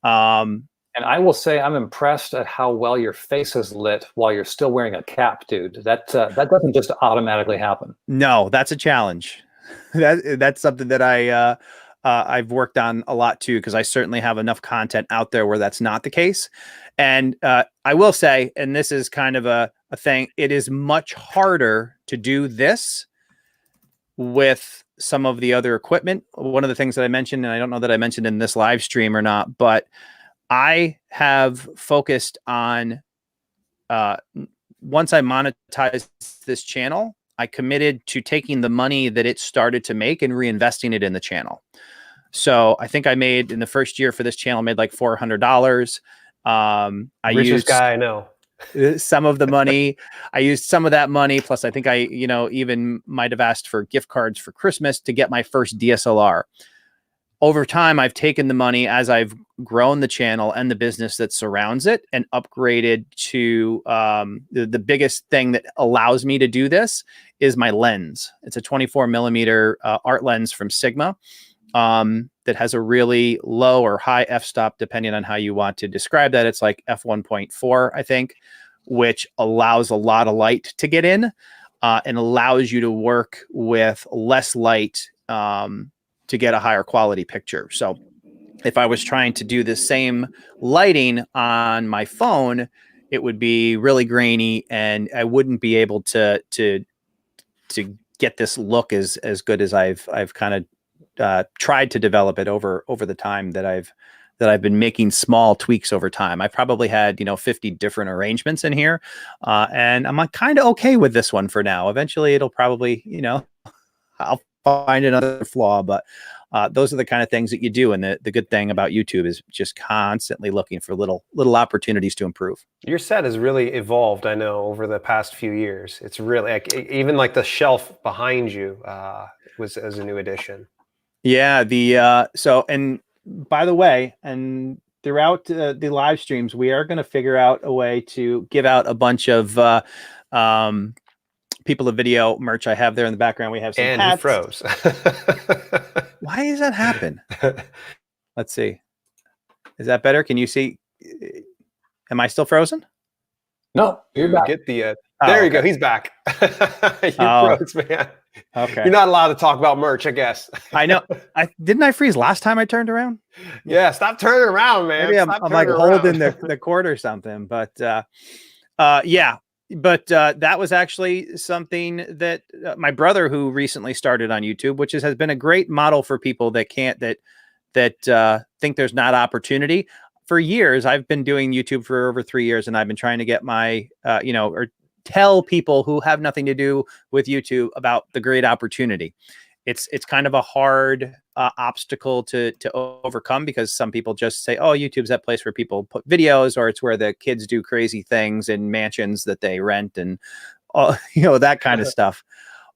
And I will say I'm impressed at how well your face is lit while you're still wearing a cap, dude. That doesn't just automatically happen. No, that's a challenge. That's something that I've worked on a lot too, because I certainly have enough content out there where that's not the case. And I will say, and this is kind of a thing, it is much harder to do this with some of the other equipment. One of the things that I mentioned, and I don't know that I mentioned in this live stream or not, but I have focused on once I monetize this channel, I committed to taking the money that it started to make and reinvesting it in the channel. So I think I made in the first year for this channel, made like $400. Richest guy I know. Some of the money, I used some of that money. Plus I think I, even might've asked for gift cards for Christmas to get my first DSLR. Over time, I've taken the money as I've grown the channel and the business that surrounds it and upgraded to the biggest thing that allows me to do this is my lens. It's a 24mm art lens from Sigma that has a really low or high f-stop, depending on how you want to describe that. It's like f1.4, I think, which allows a lot of light to get in and allows you to work with less light to get a higher quality picture. So if I was trying to do the same lighting on my phone, it would be really grainy and I wouldn't be able to get this look as good as I've kind of tried to develop it over the time that I've been making small tweaks over time. I probably had, 50 different arrangements in here. And I'm kind of okay with this one for now. Eventually it'll probably, I'll find another flaw, but those are the kind of things that you do. And the good thing about YouTube is just constantly looking for little opportunities to improve. Your set has really evolved, I know, over the past few years. It's really like, even like the shelf behind you was as a new addition. Yeah. So, and by the way, and throughout the live streams, we are going to figure out a way to give out a bunch of People of Video merch I have there in the background. We have some And hats. he froze. Why does that happen? Let's see. Is that better? Can you see? Am I still frozen? No, you're back. Get the there you go. He's back. You froze, man. Okay. You're not allowed to talk about merch, I guess. I know. Didn't I freeze last time I turned around? Yeah, stop turning around, man. Maybe I'm like holding the cord or something. But yeah. But that was actually something that my brother, who recently started on YouTube, which has been a great model for people that think there's not opportunity. For years, I've been doing YouTube for over 3 years, and I've been trying to get my, or tell people who have nothing to do with YouTube about the great opportunity. It's kind of a hard obstacle to overcome, because some people just say, oh, YouTube's that place where people put videos, or it's where the kids do crazy things in mansions that they rent and, that kind of stuff.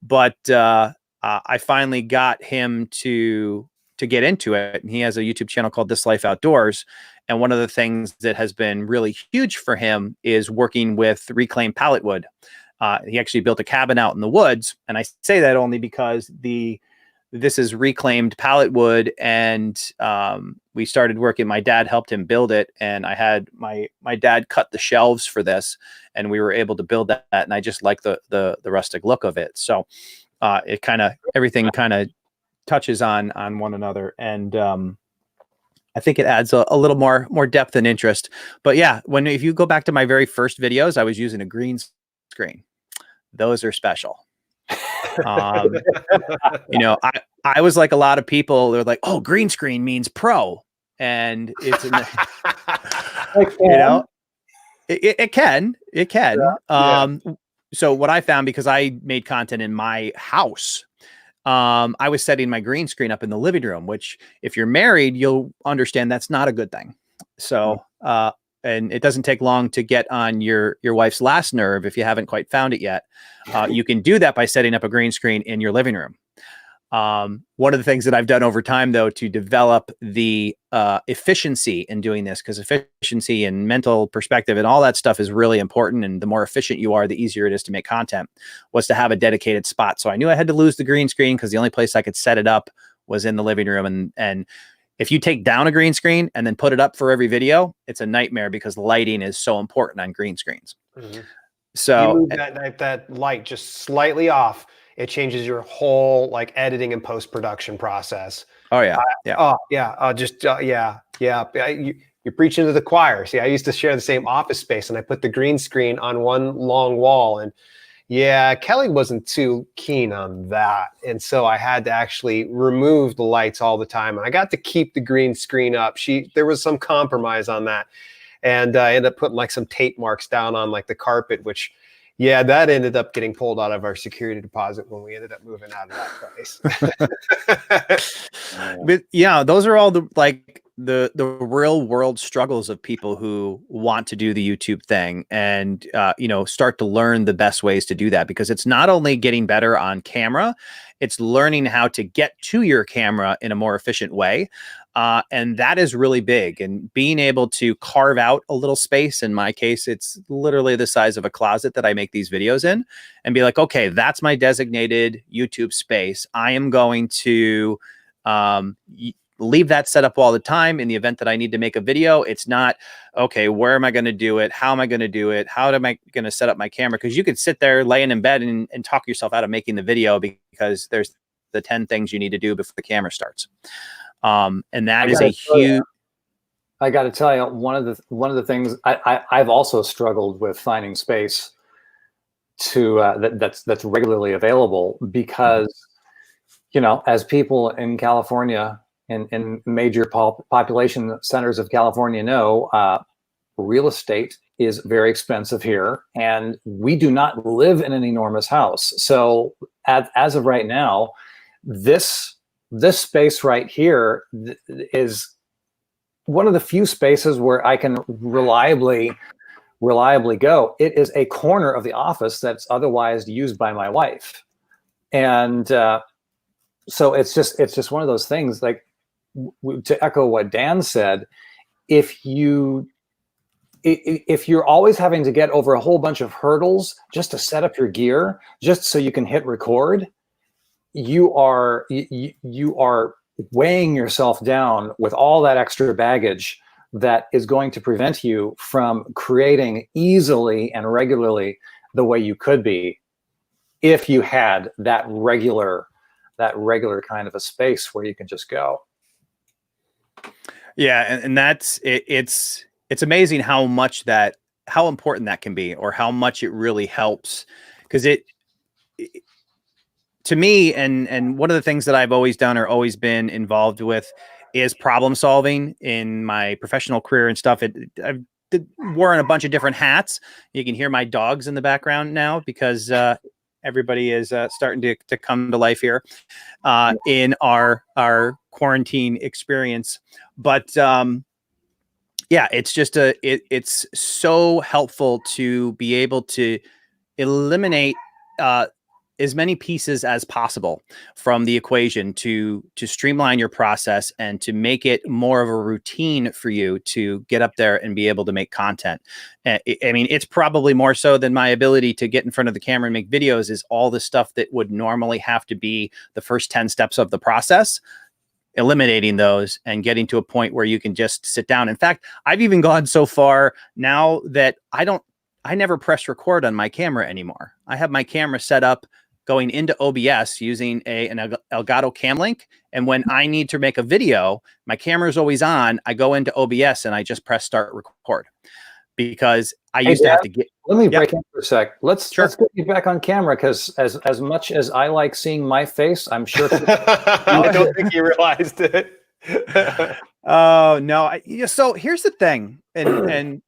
But I finally got him to get into it. And he has a YouTube channel called This Life Outdoors. And one of the things that has been really huge for him is working with reclaimed pallet wood. He actually built a cabin out in the woods. And I say that only because this is reclaimed pallet wood. And we started working. My dad helped him build it. And I had my dad cut the shelves for this, and we were able to build that. And I just like the rustic look of it. So everything kind of touches on one another. And I think it adds a little more depth and interest. But yeah, if you go back to my very first videos, I was using a green screen. Those are special. I was like a lot of people. They're like, "Oh, green screen means pro," and it's it can. Yeah. So what I found, because I made content in my house, I was setting my green screen up in the living room, which, if you're married, you'll understand that's not a good thing. So, and it doesn't take long to get on your wife's last nerve if you haven't quite found it yet. You can do that by setting up a green screen in your living room. One of the things that I've done over time, though, to develop the efficiency in doing this, because efficiency and mental perspective and all that stuff is really important. And the more efficient you are, the easier it is to make content, was to have a dedicated spot. So I knew I had to lose the green screen, because the only place I could set it up was in the living room. And if you take down a green screen and then put it up for every video, it's a nightmare, because lighting is so important on green screens. Mm-hmm. So you move that light just slightly off, it changes your whole editing and post-production process. Oh yeah. Yeah. You're preaching to the choir. See, I used to share the same office space, and I put the green screen on one long wall, and yeah, Kelly wasn't too keen on that. And so I had to actually remove the lights all the time. And I got to keep the green screen up. There was some compromise on that. And I ended up putting some tape marks down on the carpet, which, yeah, that ended up getting pulled out of our security deposit when we ended up moving out of that place. But yeah, those are all the real world struggles of people who want to do the YouTube thing, and start to learn the best ways to do that, because it's not only getting better on camera, it's learning how to get to your camera in a more efficient way. And that is really big, and being able to carve out a little space. In my case, it's literally the size of a closet that I make these videos in, and be like, okay, that's my designated YouTube space. I am going to leave that set up all the time in the event that I need to make a video. It's not, okay, where am I going to do it? How am I going to do it? How am I going to set up my camera? Because you could sit there laying in bed and talk yourself out of making the video, because there's the 10 things you need to do before the camera starts. And that is a huge. I got to tell you, one of the things I've also struggled with finding space to that's regularly available, because as people in California, in major population centers of California know, real estate is very expensive here, and we do not live in an enormous house. So as of right now, this space right here is one of the few spaces where I can reliably go. It is a corner of the office that's otherwise used by my wife, and so it's just one of those things. To echo what Dan said, if you if you're always having to get over a whole bunch of hurdles just to set up your gear, just so you can hit record, you are weighing yourself down with all that extra baggage that is going to prevent you from creating easily and regularly the way you could be if you had that regular kind of a space where you can just go. Yeah, and that's it. It's amazing how important that can be, or how much it really helps, because to me, and one of the things that I've always done or always been involved with is problem solving in my professional career and stuff. I've worn a bunch of different hats. You can hear my dogs in the background now because everybody is starting to come to life here in our quarantine experience. But yeah, it's just it's so helpful to be able to eliminate as many pieces as possible from the equation to streamline your process and to make it more of a routine for you to get up there and be able to make content. I mean, it's probably more so than my ability to get in front of the camera and make videos is all the stuff that would normally have to be the first 10 steps of the process. Eliminating those and getting to a point where you can just sit down. In fact, I've even gone so far now that I never press record on my camera anymore. I have my camera set up going into OBS using an Elgato Cam Link. And when I need to make a video, my camera is always on. I go into OBS and I just press start record, because I used to have to get. Let me break in for a sec. Let's Sure. let's get you back on camera, because as much as I like seeing my face, I'm sure. I don't think you realized it. Oh no! So here's the thing, and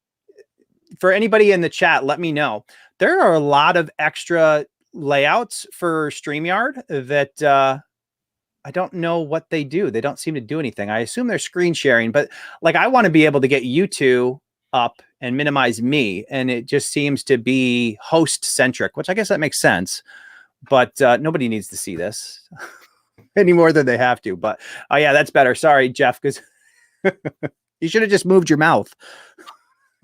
for anybody in the chat, let me know. There are a lot of extra layouts for StreamYard that I don't know what they do. They don't seem to do anything. I assume they're screen sharing, but like I want to be able to get you two up and minimize me, and it just seems to be host centric, which I guess that makes sense, but nobody needs to see this any more than they have to. But oh yeah, that's better. Sorry, Jeff, because you should have just moved your mouth.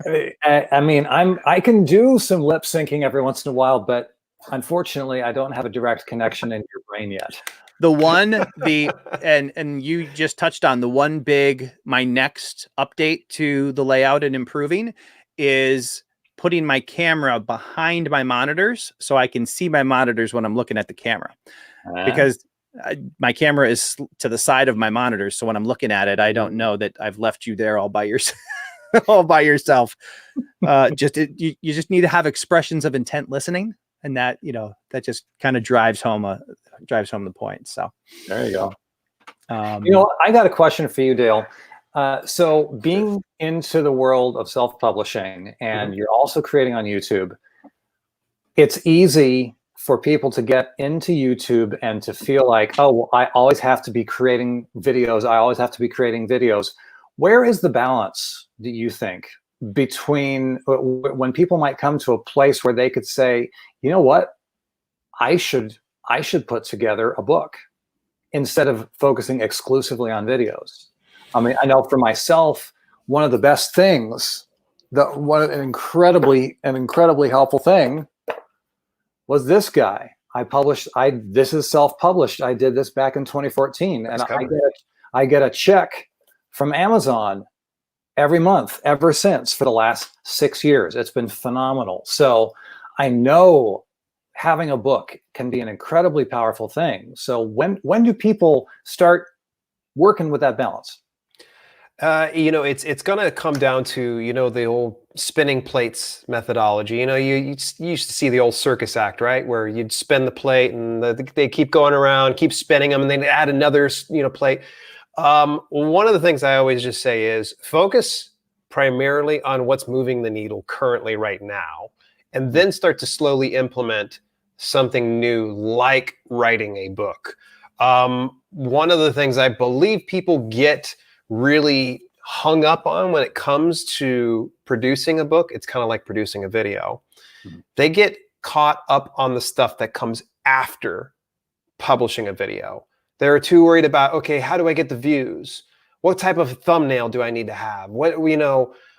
I mean, I can do some lip syncing every once in a while, but unfortunately, I don't have a direct connection in your brain yet. And you just touched on my next update to the layout and improving is putting my camera behind my monitors so I can see my monitors when I'm looking at the camera, because my camera is to the side of my monitors. So when I'm looking at it, I don't know that I've left you there all by yourself. All by yourself. You just need to have expressions of intent listening, and that that just kind of drives home the point. So there you go. I got a question for you, Dale. So being into the world of self-publishing, and you're also creating on YouTube, it's easy for people to get into YouTube and to feel like, oh, well, I always have to be creating videos. Where is the balance, do you think, between when people might come to a place where they could say, you know what, I should put together a book instead of focusing exclusively on videos? I mean, I know for myself, one of the best things, an incredibly helpful thing was this guy. This is self-published. I did this back in 2014, and I get a check from Amazon every month ever since for the last 6 years. It's been phenomenal. So I know having a book can be an incredibly powerful thing. So when do people start working with that balance? It's going to come down to, the old spinning plates methodology. You used to see the old circus act, right? Where you'd spin the plate and they keep going around, keep spinning them, and then add another, plate. One of the things I always just say is focus primarily on what's moving the needle currently right now, and then start to slowly implement something new, like writing a book. One of the things I believe people get really hung up on when it comes to producing a book, it's kind of like producing a video. Mm-hmm. They get caught up on the stuff that comes after publishing a video. They're too worried about, okay, how do I get the views? What type of thumbnail do I need to have?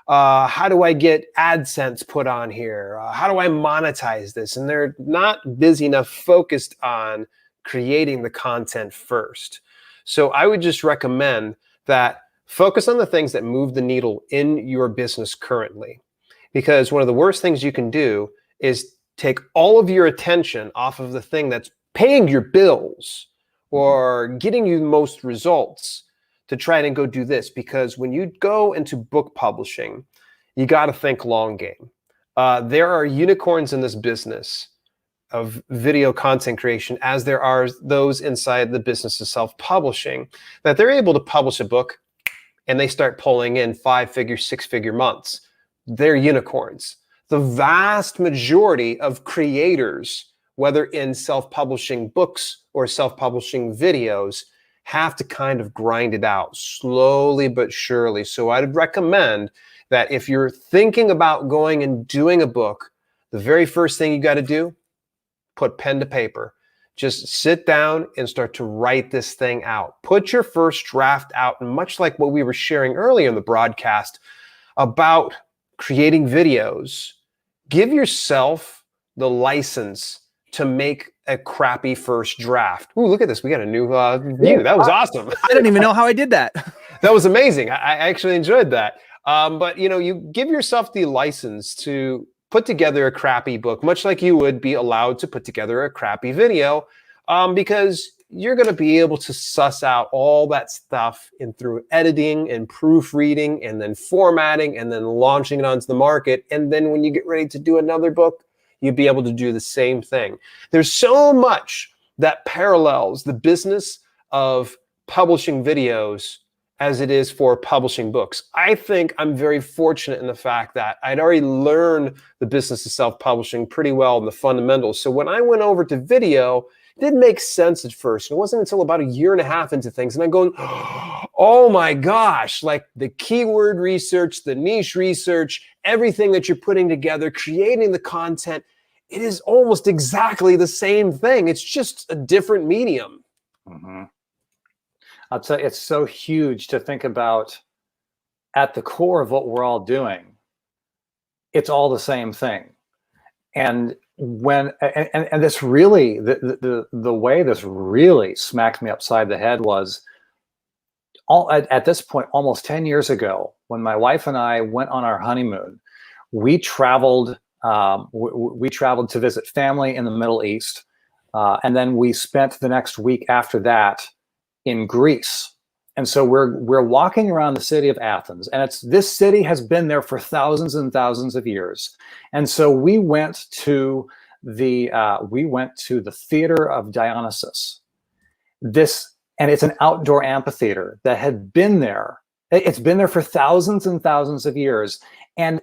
How do I get AdSense put on here? How do I monetize this? And they're not busy enough focused on creating the content first. So I would just recommend that focus on the things that move the needle in your business currently. Because one of the worst things you can do is take all of your attention off of the thing that's paying your bills or getting you the most results to try and go do this. Because when you go into book publishing, you got to think long game. There are unicorns in this business of video content creation, as there are those inside the business of self-publishing, that they're able to publish a book and they start pulling in 5-figure, 6-figure months. They're unicorns. The vast majority of creators, whether in self-publishing books or self-publishing videos, have to kind of grind it out slowly but surely. So I'd recommend that if you're thinking about going and doing a book, the very first thing you got to do, put pen to paper. Just sit down and start to write this thing out. Put your first draft out, and much like what we were sharing earlier in the broadcast about creating videos, give yourself the license to make a crappy first draft. Ooh, look at this. We got a new view. That was awesome. I don't even know how I did that. That was amazing. I actually enjoyed that. But you give yourself the license to put together a crappy book, much like you would be allowed to put together a crappy video, because you're going to be able to suss out all that stuff in through editing and proofreading and then formatting and then launching it onto the market. And then when you get ready to do another book, you'd be able to do the same thing. There's so much that parallels the business of publishing videos as it is for publishing books. I think I'm very fortunate in the fact that I'd already learned the business of self-publishing pretty well in the fundamentals. So when I went over to video, it didn't make sense at first. It wasn't until about 1.5 years into things, and I'm going, oh my gosh, like the keyword research, the niche research, everything that you're putting together, creating the content, it is almost exactly the same thing. It's just a different medium. Mm-hmm. I'll tell you, it's so huge to think about at the core of what we're all doing. It's all the same thing. And this really, the way this really smacked me upside the head was at this point, almost 10 years ago, when my wife and I went on our honeymoon, we traveled to visit family in the Middle East. And then we spent the next week after that in Greece. And so we're walking around the city of Athens, and this city has been there for thousands and thousands of years. And so we went to the theater of Dionysus. And it's an outdoor amphitheater that had been there. It's been there for thousands and thousands of years. And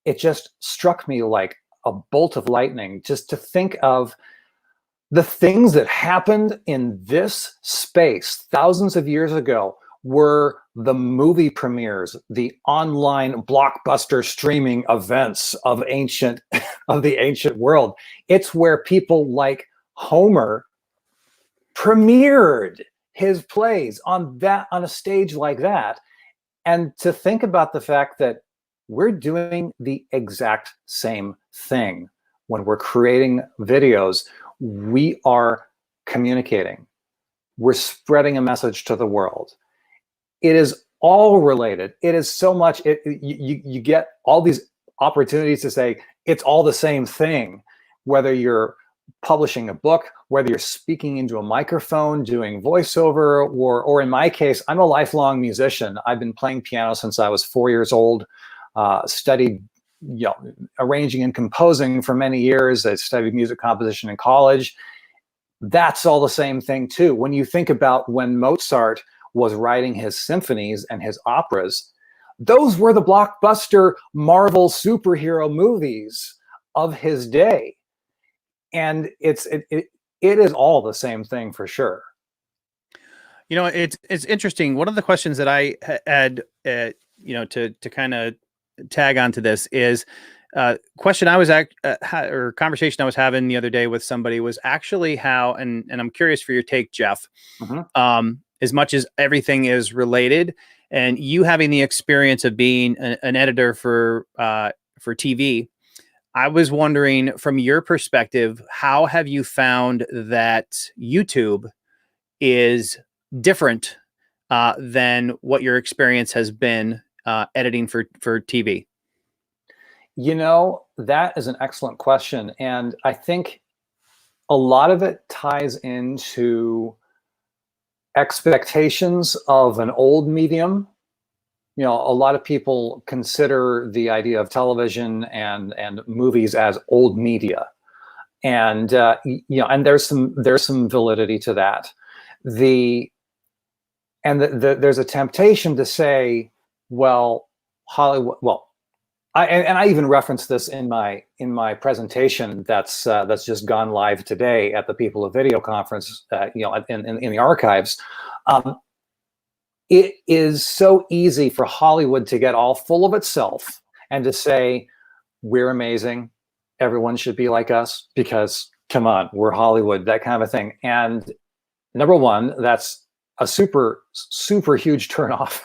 it just struck me like a bolt of lightning just to think of the things that happened in this space thousands of years ago were the movie premieres, the online blockbuster streaming events of the ancient world. It's where people like Homer premiered his plays on a stage like that. And to think about the fact that we're doing the exact same thing when we're creating videos. We are communicating. We're spreading a message to the world. It is all related. It is so much. You get all these opportunities to say it's all the same thing, whether you're publishing a book, whether you're speaking into a microphone, doing voiceover, or in my case, I'm a lifelong musician. I've been playing piano since I was 4 years old, studied arranging and composing for many years. I studied music composition in college. That's all the same thing too. When you think about when Mozart was writing his symphonies and his operas, those were the blockbuster Marvel superhero movies of his day. And it is all the same thing for sure. It's interesting. One of the questions that I had, to kind of tag onto this is question I was or conversation I was having the other day with somebody was actually how, and I'm curious for your take, Jeff. Mm-hmm. as much as everything is related, and you having the experience of being an editor for TV, I was wondering, from your perspective, how have you found that YouTube is different than what your experience has been editing for TV? You know, that is an excellent question. And I think a lot of it ties into expectations of an old medium. You know, a lot of people consider the idea of television and movies as old media. And, you know, and there's some validity to that. There's a temptation to say, well, Hollywood, well, I even referenced this in my presentation that's just gone live today at the People of Video conference, you know, in the archives. It is so easy for Hollywood to get all full of itself and to say, we're amazing, everyone should be like us because, come on, we're Hollywood, that kind of a thing. And number one, that's a super, super huge turnoff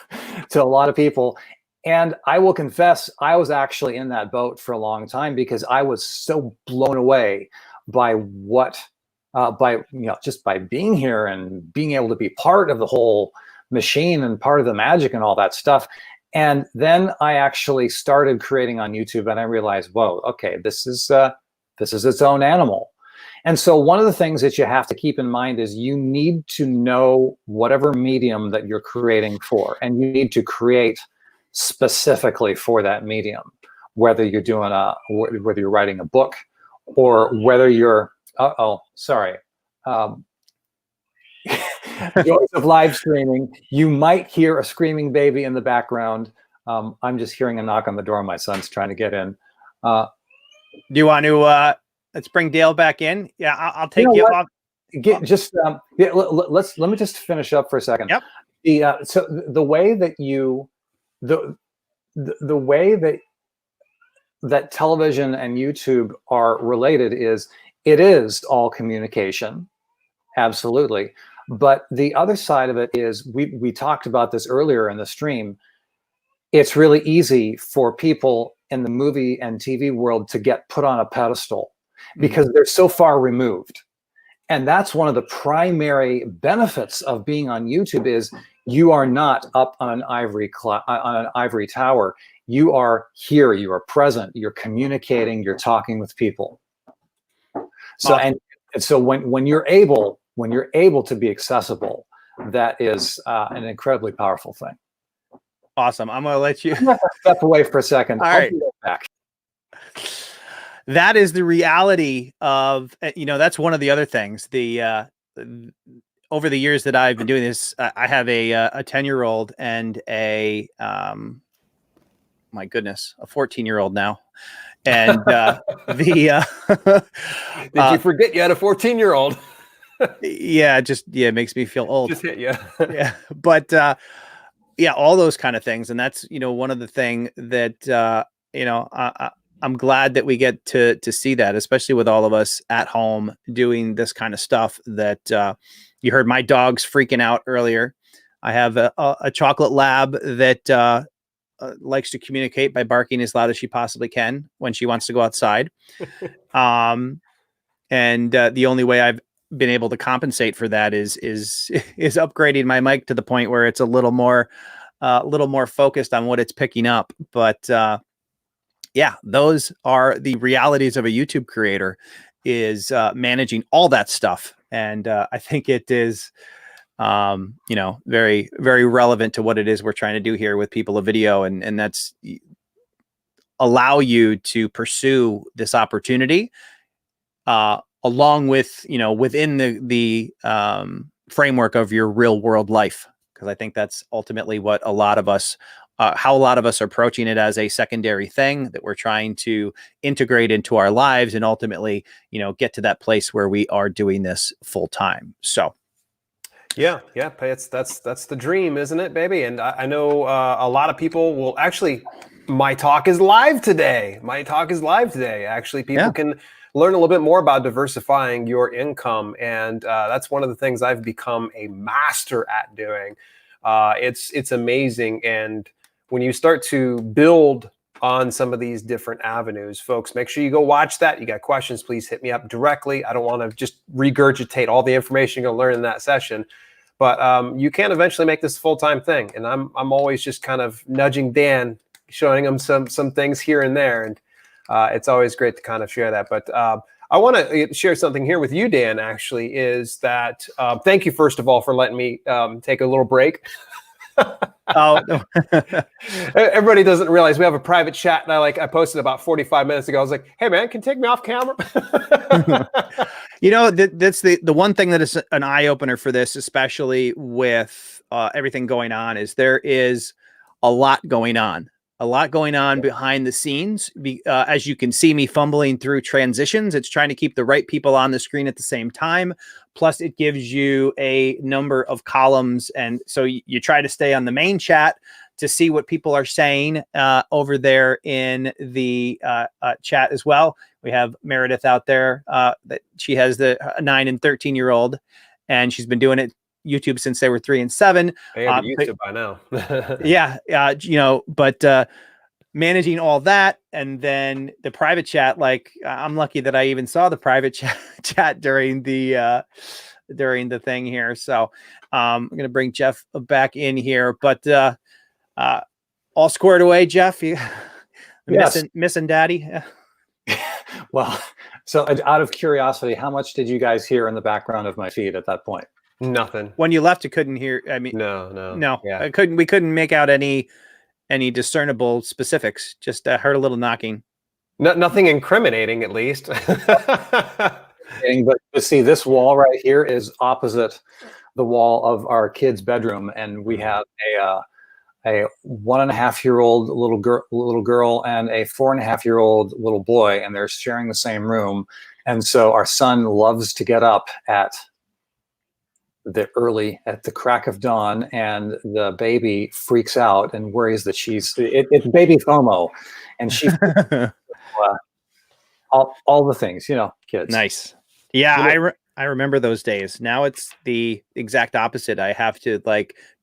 to a lot of people. And I will confess, I was actually in that boat for a long time because I was so blown away by just by being here and being able to be part of the whole machine and part of the magic and all that stuff. And then I actually started creating on YouTube, and I realized, whoa, okay, this is its own animal. And so one of the things that you have to keep in mind is you need to know whatever medium that you're creating for, and you need to create specifically for that medium, whether you're doing whether you're writing a book or whether you're, sorry. Joys of live streaming, you might hear a screaming baby in the background. I'm just hearing a knock on the door. My son's trying to get in. Do you want to let's bring Dale back in? Yeah, I'll take you off. Let me just finish up for a second. Yep. So the way that the way that television and YouTube are related is it is all communication, absolutely. But the other side of it is we talked about this earlier in the stream. It's really easy for people in the movie and TV world to get put on a pedestal because they're so far removed. And that's one of the primary benefits of being on YouTube is you are not up on an ivory tower. You are here, you are present, you're communicating, you're talking with people. So and so when you're able to be accessible, that is an incredibly powerful thing. Awesome. I'm going to let you step away for a second. All right. Back. That is the reality of, you know, that's one of the other things. Over the years that I've been doing this, I have a 10-year-old and my goodness, a 14-year-old now. And did you forget you had a 14-year-old? Yeah, it makes me feel old. Just hit you. Yeah, but yeah, all those kind of things, and that's, you know, one of the thing that you know, I'm glad that we get to see that, especially with all of us at home doing this kind of stuff. That you heard my dogs freaking out earlier. I have a chocolate lab that likes to communicate by barking as loud as she possibly can when she wants to go outside. And the only way I've been able to compensate for that is upgrading my mic to the point where it's a little more focused on what it's picking up. But yeah, those are the realities of a YouTube creator, is managing all that stuff. And I think it is, you know, very, very relevant to what it is we're trying to do here with People of Video. And that's allow you to pursue this opportunity along with, you know, within the framework of your real world life. Because I think that's ultimately what a lot of us, how a lot of us are approaching it, as a secondary thing that we're trying to integrate into our lives and ultimately, you know, get to that place where we are doing this full time. So. Yeah, that's the dream, isn't it, baby? And I know a lot of people will actually. My talk is live today. Actually, people can learn a little bit more about diversifying your income. And that's one of the things I've become a master at doing. It's amazing. And when you start to build on some of these different avenues, folks, make sure you go watch that. You got questions, please hit me up directly. I don't want to just regurgitate all the information you're going to learn in that session. But you can eventually make this a full-time thing. And I'm always just kind of nudging Dan, showing him some things here and there. And it's always great to kind of share that. But I want to share something here with you, Dan, actually, is that thank you, first of all, for letting me take a little break. Oh, no. Everybody doesn't realize we have a private chat, and I posted about 45 minutes ago. I was like, "Hey, man, can you take me off camera?" That's the one thing that is an eye opener for this, especially with everything going on, is there is a lot going on. Behind the scenes. As you can see me fumbling through transitions, it's trying to keep the right people on the screen at the same time. Plus, it gives you a number of columns. And so you try to stay on the main chat to see what people are saying over there in the chat as well. We have Meredith out there. That she has the 9 and 13-year-old, and she's been doing it YouTube since they were 3 and 7. They have YouTube by now. Yeah. But managing all that, and then the private chat, I'm lucky that I even saw the private chat during the thing here. So I'm going to bring Jeff back in here, but all squared away, Jeff. You missing Daddy? Well, so out of curiosity, how much did you guys hear in the background of my feed at that point? Nothing. When you left, you couldn't hear. I mean, no. Yeah. We couldn't make out any discernible specifics. Just heard a little knocking. Nothing incriminating, at least. But see, this wall right here is opposite the wall of our kid's bedroom, and we have a 1.5-year-old little girl and a 4.5-year-old little boy, and they're sharing the same room. And so our son loves to get up at the crack of dawn, and the baby freaks out and worries that it's baby FOMO, and she all the things, kids. Nice. Yeah. I remember those days. Now it's the exact opposite. I have to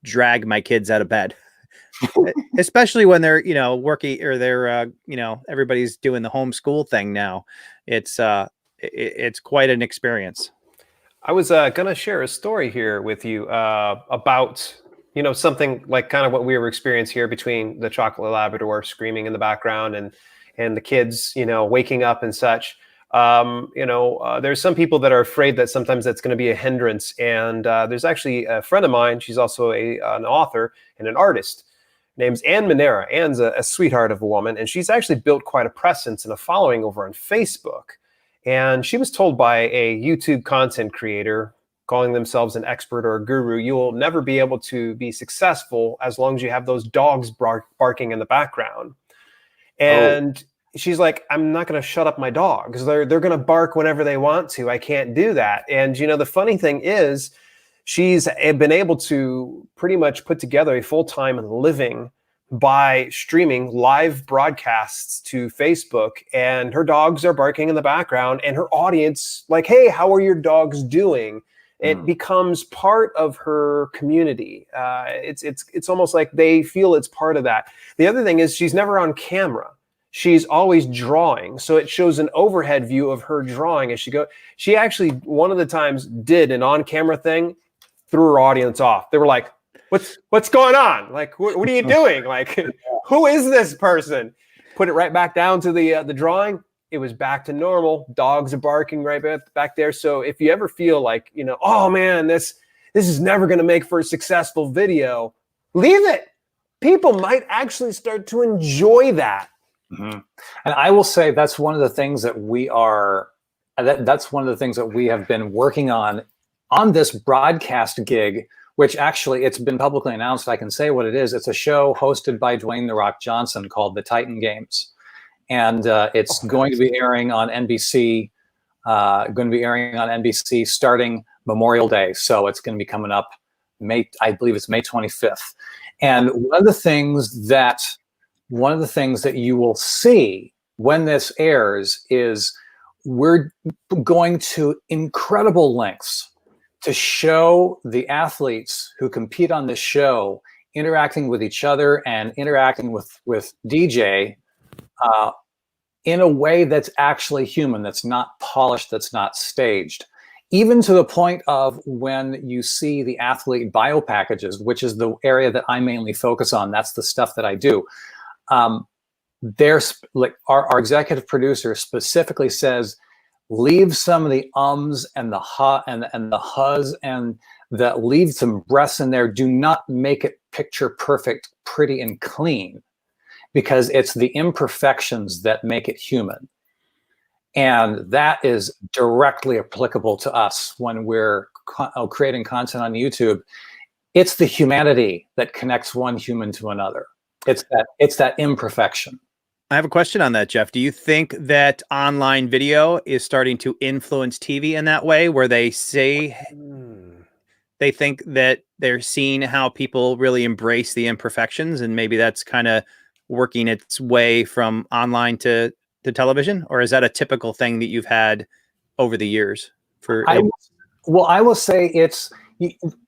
drag my kids out of bed, especially when they're, working, or they're, everybody's doing the homeschool thing now. It's quite an experience. I was going to share a story here with you about, something like kind of what we were experiencing here between the chocolate Labrador screaming in the background and the kids, waking up and such. There's some people that are afraid that sometimes that's going to be a hindrance. And there's actually a friend of mine. She's also an author and an artist. Name's Ann Manera. Ann's a sweetheart of a woman, and she's actually built quite a presence and a following over on Facebook. And she was told by a YouTube content creator calling themselves an expert or a guru, you will never be able to be successful as long as you have those dogs barking in the background. And she's like, I'm not going to shut up my dogs. They're going to bark whenever they want to. I can't do that. And, the funny thing is, she's been able to pretty much put together a full-time living by streaming live broadcasts to Facebook, and her dogs are barking in the background, and her audience hey, how are your dogs doing? It becomes part of her community. It's almost like they feel it's part of that. The other thing is she's never on camera. She's always drawing. So it shows an overhead view of her drawing as she goes. She actually, one of the times, did an on-camera thing, threw her audience off. They were like, what's going on? What are you doing? Who is this person? Put it right back down to the drawing. It was back to normal. Dogs are barking right back there. So if you ever feel oh man, this is never going to make for a successful video, leave it. People might actually start to enjoy that. Mm-hmm. And I will say that's one of the things that that's one of the things that we have been working on this broadcast gig, which actually it's been publicly announced. I can say what it is. It's a show hosted by Dwayne "The Rock" Johnson called The Titan Games. And it's going to be airing on NBC, starting Memorial Day. So it's going to be coming up I believe it's May 25th. And one of the things that you will see when this airs is we're going to incredible lengths to show the athletes who compete on this show interacting with each other and interacting with DJ in a way that's actually human, that's not polished, that's not staged. Even to the point of when you see the athlete bio packages, which is the area that I mainly focus on, that's the stuff that I do. There's like our executive producer specifically says, leave some of the ums and the ha and the hus and that, leave some breaths in there. Do not make it picture perfect, pretty, and clean, because it's the imperfections that make it human. And that is directly applicable to us when we're creating content on YouTube. It's the humanity that connects one human to another. It's that imperfection. I have a question on that, Jeff. Do you think that online video is starting to influence TV in that way, where they say they think that they're seeing how people really embrace the imperfections, and maybe that's kind of working its way from online to television? Or is that a typical thing that you've had over the years? I will say it's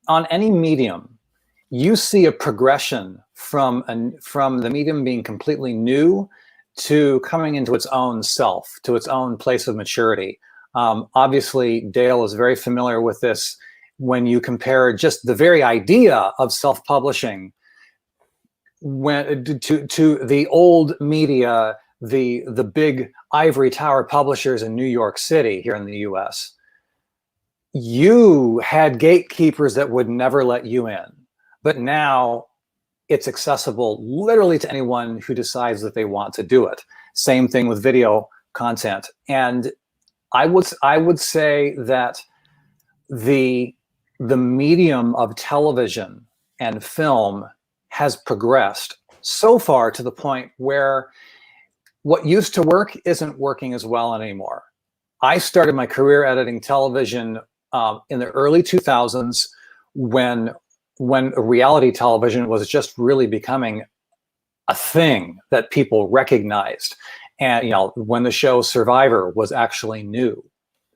on any medium, you see a progression from the medium being completely new to coming into its own self, to its own place of maturity. Obviously, Dale is very familiar with this. When you compare just the very idea of self-publishing to the old media, the big ivory tower publishers in New York City here in the US, you had gatekeepers that would never let you in. But now it's accessible literally to anyone who decides that they want to do it. Same thing with video content. And I would say that the medium of television and film has progressed so far to the point where what used to work isn't working as well anymore. I started my career editing television in the early 2000s when reality television was just really becoming a thing that people recognized. And, when the show Survivor was actually new.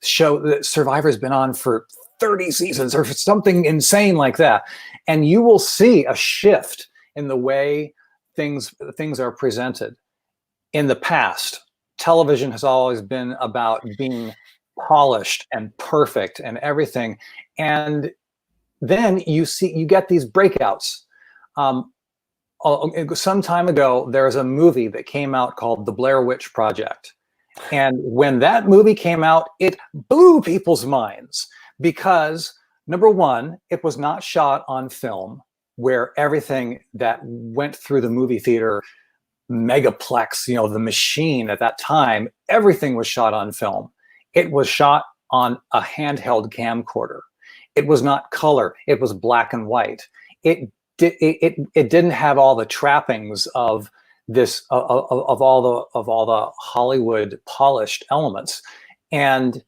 Survivor's been on for 30 seasons or something insane like that. And you will see a shift in the way things are presented. In the past, television has always been about being polished and perfect and everything. And then you get these breakouts. Some time ago, there's a movie that came out called The Blair Witch Project. And when that movie came out, it blew people's minds because, number one, it was not shot on film, where everything that went through the movie theater megaplex, the machine at that time, everything was shot on film. It was shot on a handheld camcorder. It was not color. It was black and white. It didn't have all the trappings of this of all the Hollywood polished elements, and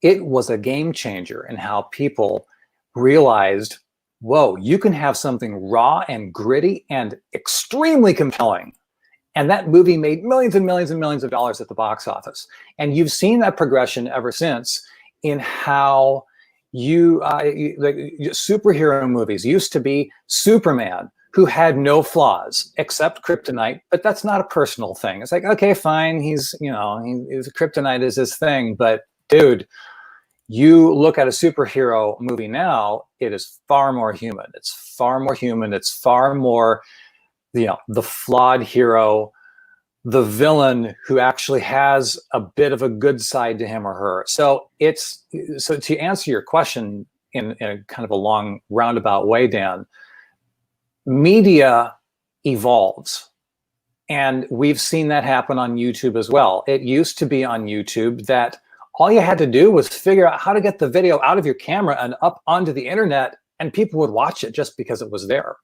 it was a game changer in how people realized, whoa, you can have something raw and gritty and extremely compelling. And that movie made millions and millions and millions of dollars at the box office. And you've seen that progression ever since in how superhero movies used to be Superman, who had no flaws except kryptonite, but that's not a personal thing. It's like, okay, fine, he's kryptonite is his thing, but dude, you look at a superhero movie now, it is far more human. It's far more human. It's far more, the flawed hero, the villain who actually has a bit of a good side to him or her. So to answer your question in a kind of a long roundabout way, Dan, media evolves. And we've seen that happen on YouTube as well. It used to be on YouTube that all you had to do was figure out how to get the video out of your camera and up onto the internet, and people would watch it just because it was there.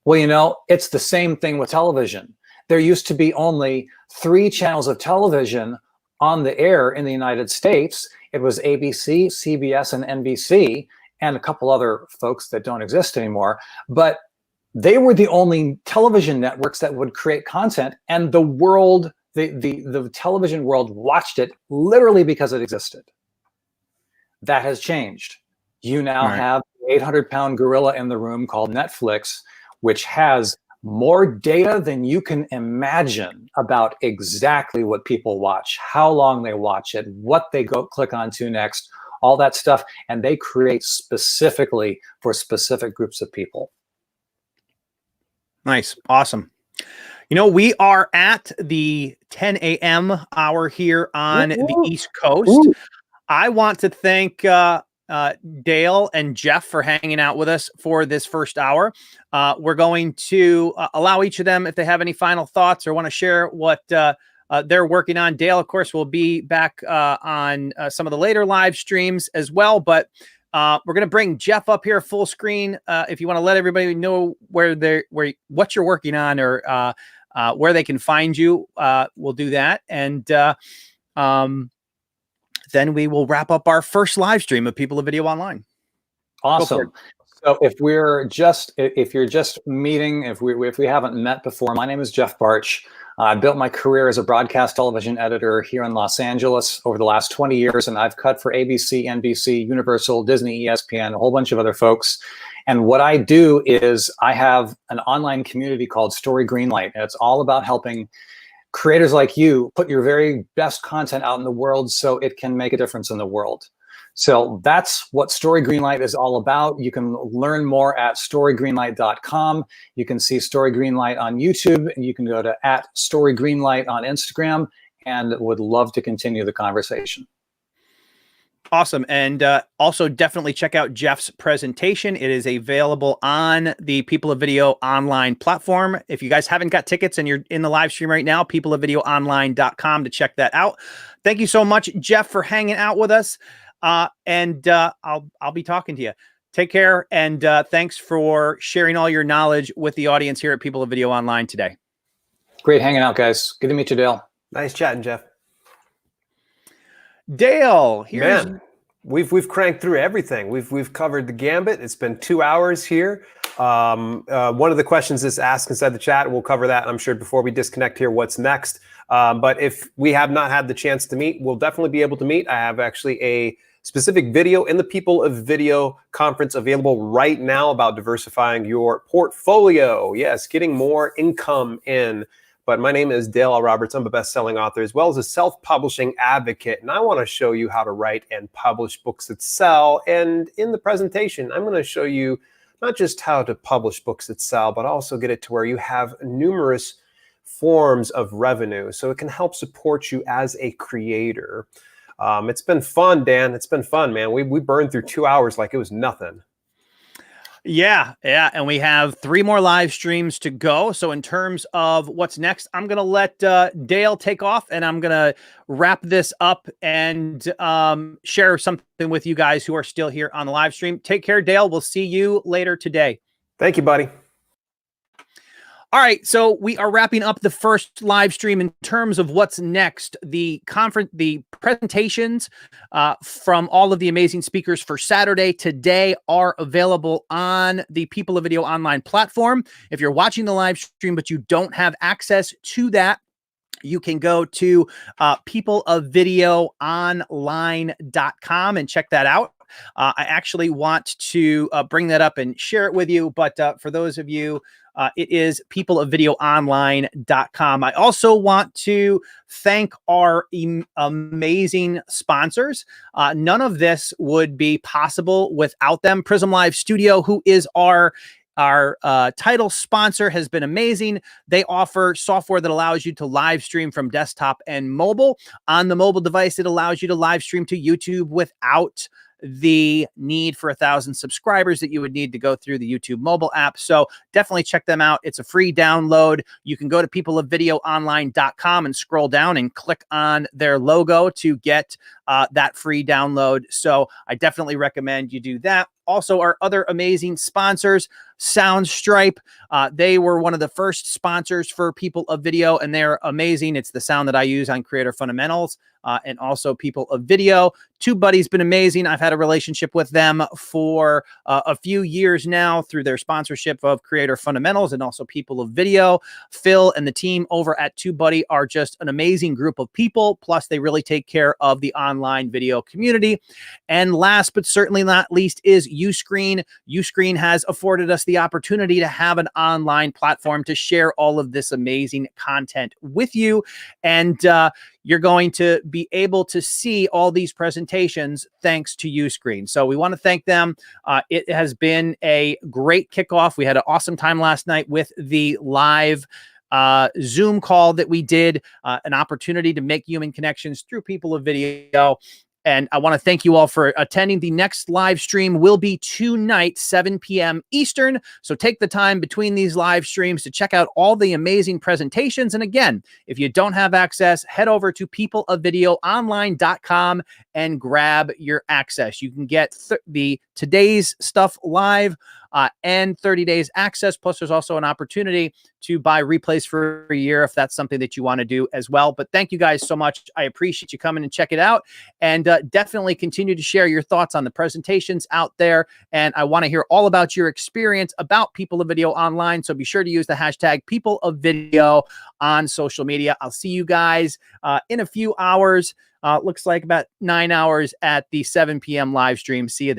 Well, it's the same thing with television. There used to be only 3 channels of television on the air in the United States. It was ABC, CBS, and NBC, and a couple other folks that don't exist anymore. But they were the only television networks that would create content, and the world the television world watched it literally because it existed. That has changed. You now have an 800-pound gorilla in the room called Netflix, which has more data than you can imagine about exactly what people watch, how long they watch it, what they go click on to next, all that stuff. And they create specifically for specific groups of people. Nice. Awesome. You know, we are at the 10 a.m. hour here on the East Coast. I want to thank Dale and Jeff for hanging out with us for this first hour. We're going to allow each of them, if they have any final thoughts or want to share what they're working on. Dale, of course, will be back on some of the later live streams as well, but we're going to bring Jeff up here full screen. If you want to let everybody know what you're working on or where they can find you, we'll do that. And then we will wrap up our first live stream of People of Video Online. Awesome. So if you're just meeting, if we haven't met before, my name is Jeff Barch. I built my career as a broadcast television editor here in Los Angeles over the last 20 years, and I've cut for ABC, NBC, Universal, Disney, ESPN, a whole bunch of other folks. And what I do is I have an online community called Story Greenlight, and it's all about helping creators like you put your very best content out in the world so it can make a difference in the world. So that's what Story Greenlight is all about. You can learn more at storygreenlight.com. You can see Story Greenlight on YouTube, and you can go to @StoryGreenlight on Instagram, and would love to continue the conversation. Awesome. And also definitely check out Jeff's presentation. It is available on the People of Video Online platform. If you guys haven't got tickets and you're in the live stream right now, peopleofvideoonline.com to check that out. Thank you so much, Jeff, for hanging out with us. And I'll be talking to you. Take care. And thanks for sharing all your knowledge with the audience here at People of Video Online today. Great hanging out, guys. Good to meet you, Dale. Nice chatting, Jeff. Dale, here's... Man, we've cranked through everything. We've covered the gambit. It's been 2 hours here. One of the questions is asked inside the chat. We'll cover that, I'm sure, before we disconnect here. What's next? But if we have not had the chance to meet, we'll definitely be able to meet. I have actually a specific video in the People of Video conference available right now about diversifying your portfolio. Yes, getting more income in. But my name is Dale L. Roberts. I'm a best-selling author as well as a self-publishing advocate. And I want to show you how to write and publish books that sell. And in the presentation, I'm going to show you not just how to publish books that sell, but also get it to where you have numerous forms of revenue. So it can help support you as a creator. It's been fun, Dan. It's been fun, man. We burned through 2 hours like it was nothing. Yeah. And we have 3 more live streams to go. So in terms of what's next, I'm going to let Dale take off, and I'm going to wrap this up and share something with you guys who are still here on the live stream. Take care, Dale. We'll see you later today. Thank you, buddy. All right, so we are wrapping up the first live stream in terms of what's next. The presentations from all of the amazing speakers for Saturday today are available on the People of Video Online platform. If you're watching the live stream but you don't have access to that, you can go to peopleofvideoonline.com and check that out. I actually want to bring that up and share it with you, but for those of you, it is peopleofvideoonline.com. I also want to thank our amazing sponsors. None of this would be possible without them. Prism Live Studio, who is our title sponsor, has been amazing. They offer software that allows you to live stream from desktop and mobile. On the mobile device, it allows you to live stream to YouTube without the need for 1,000 subscribers that you would need to go through the YouTube mobile app. So definitely check them out. It's a free download. You can go to peopleofvideoonline.com and scroll down and click on their logo to get that free download. So I definitely recommend you do that. Also, our other amazing sponsors, Soundstripe. They were one of the first sponsors for People of Video, and they're amazing. It's the sound that I use on Creator Fundamentals, and also People of Video. TubeBuddy's been amazing. I've had a relationship with them for a few years now through their sponsorship of Creator Fundamentals and also People of Video. Phil and the team over at TubeBuddy are just an amazing group of people. Plus, they really take care of the online video community. And last but certainly not least is Uscreen. Uscreen has afforded us the opportunity to have an online platform to share all of this amazing content with you. And you're going to be able to see all these presentations thanks to Uscreen. So we want to thank them. It has been a great kickoff. We had an awesome time last night with the live Zoom call that we did, an opportunity to make human connections through People of Video. And I want to thank you all for attending. The next live stream will be tonight, 7 p.m. Eastern. So take the time between these live streams to check out all the amazing presentations. And again, if you don't have access, head over to peopleofvideoonline.com and grab your access. You can get today's stuff live and 30 days access. Plus, there's also an opportunity to buy replays for a year if that's something that you want to do as well. But thank you guys so much. I appreciate you coming and check it out. And definitely continue to share your thoughts on the presentations out there. And I want to hear all about your experience about People of Video online. So be sure to use the hashtag People of Video on social media. I'll see you guys in a few hours. Looks like about 9 hours at the 7 p.m. live stream. See you then.